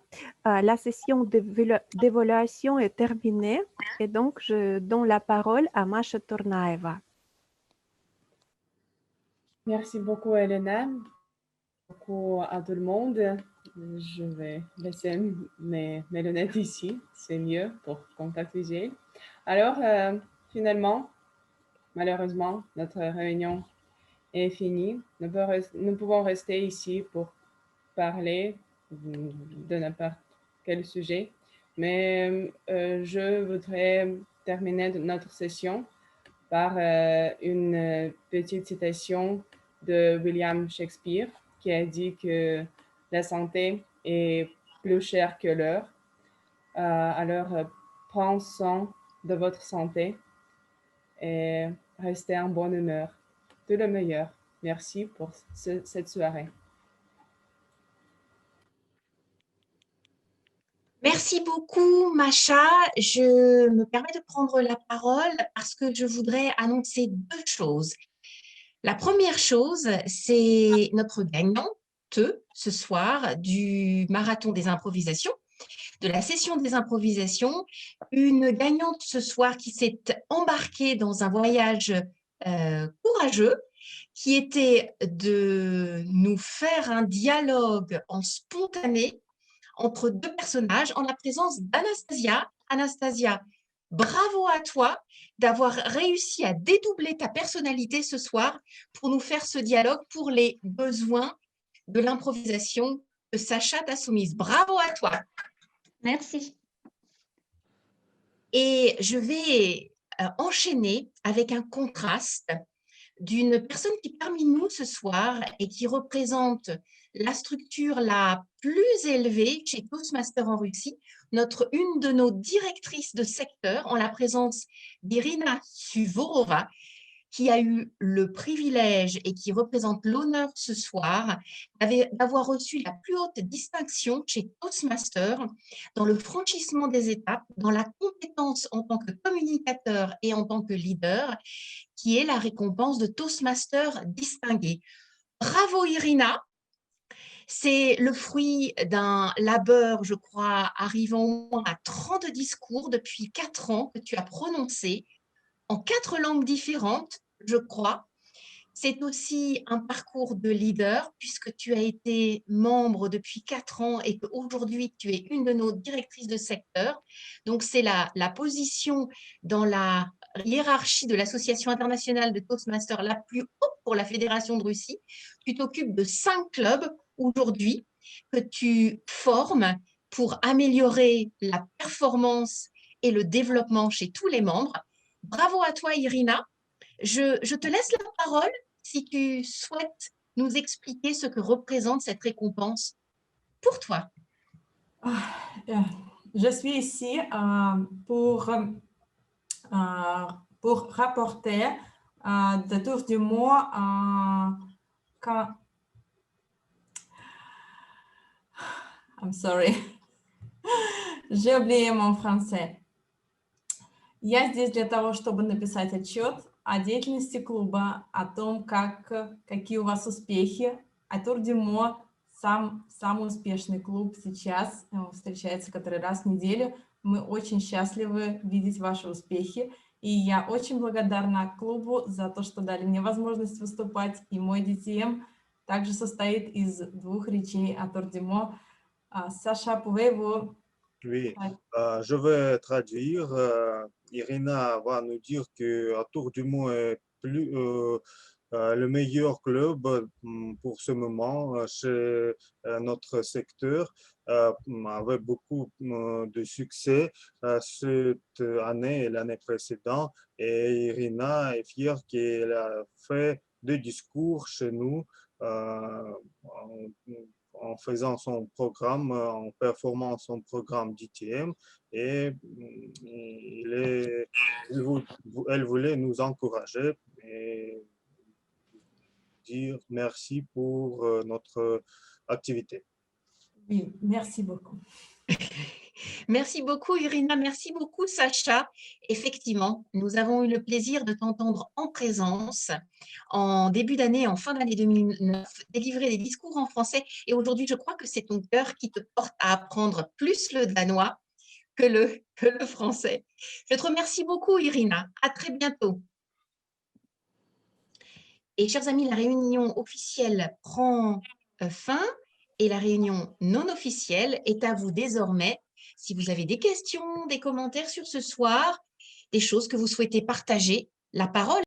la session d'évaluation est terminée et donc je donne la parole à Masha Tornaeva. Merci beaucoup, Elena. Beaucoup à tout le monde. Je vais laisser mes lunettes ici, c'est mieux pour contact visuel. Alors, finalement, malheureusement, notre réunion est finie. Nous pouvons rester ici pour parler de n'importe quel sujet, mais je voudrais terminer notre session par une petite citation de William Shakespeare qui a dit que la santé est plus chère que l'or. Alors, prends soin de votre santé et restez en bonne humeur. Tout le meilleur. Merci pour cette soirée. Merci beaucoup, Masha. Je me permets de prendre la parole parce que je voudrais annoncer 2 choses. La première chose, c'est notre gagnante ce soir du marathon des improvisations, de la session des improvisations. Une gagnante ce soir qui s'est embarquée dans un voyage courageux, qui était de nous faire un dialogue en spontané entre 2 personnages en la présence d'Anastasia. Anastasia, Bravo à toi d'avoir réussi à dédoubler ta personnalité ce soir pour nous faire ce dialogue pour les besoins de l'improvisation que Sacha t'a soumise. Bravo à toi. Merci. Et je vais enchaîner avec un contraste d'une personne qui est parmi nous ce soir et qui représente la structure la plus élevée chez Toastmasters en Russie, une de nos directrices de secteur, en la présence d'Irina Suvorova, qui a eu le privilège et qui représente l'honneur ce soir d'avoir reçu la plus haute distinction chez Toastmasters dans le franchissement des étapes, dans la compétence en tant que communicateur et en tant que leader, qui est la récompense de Toastmaster distingué. Bravo Irina, c'est le fruit d'un labeur, je crois, arrivant au moins à 30 discours depuis 4 ans que tu as prononcés en 4 langues différentes, je crois. C'est aussi un parcours de leader puisque tu as été membre depuis 4 ans et qu'aujourd'hui, tu es une de nos directrices de secteur. Donc, c'est la position dans la hiérarchie de l'Association internationale de Toastmasters la plus haute pour la Fédération de Russie. Tu t'occupes de 5 clubs aujourd'hui que tu formes pour améliorer la performance et le développement chez tous les membres. Bravo à toi, Irina. Je te laisse la parole si tu souhaites nous expliquer ce que représente cette récompense pour toi. Je suis ici pour rapporter de tour du mois quand... I'm sorry. J'ai oublié mon français. Я здесь для того, чтобы написать отчет о деятельности клуба, о том, какие у вас успехи. Atour du Mois самый успешный клуб сейчас, встречается который раз в неделю. Мы очень счастливы видеть ваши успехи. И я очень благодарна клубу за то, что дали мне возможность выступать. И мой DTM также состоит из 2 речей Atour du Mois. Sacha, pouvez-vous... Oui, je vais traduire. Irina va nous dire que Atour du Mois est le meilleur club pour ce moment chez notre secteur, avec beaucoup de succès cette année et l'année précédente. Et Irina est fière qu'elle a fait 2 discours chez nous en faisant son programme, en performant son programme DTM, et elle voulait nous encourager et dire merci pour notre activité. Oui, merci beaucoup. Merci beaucoup Irina, merci beaucoup Sacha. Effectivement, nous avons eu le plaisir de t'entendre en présence en début d'année, en fin d'année 2009, délivrer des discours en français. Et aujourd'hui, je crois que c'est ton cœur qui te porte à apprendre plus le danois que le français. Je te remercie beaucoup Irina. À très bientôt. Et chers amis, la réunion officielle prend fin et la réunion non officielle est à vous désormais. Si vous avez des questions, des commentaires sur ce soir, des choses que vous souhaitez partager, la parole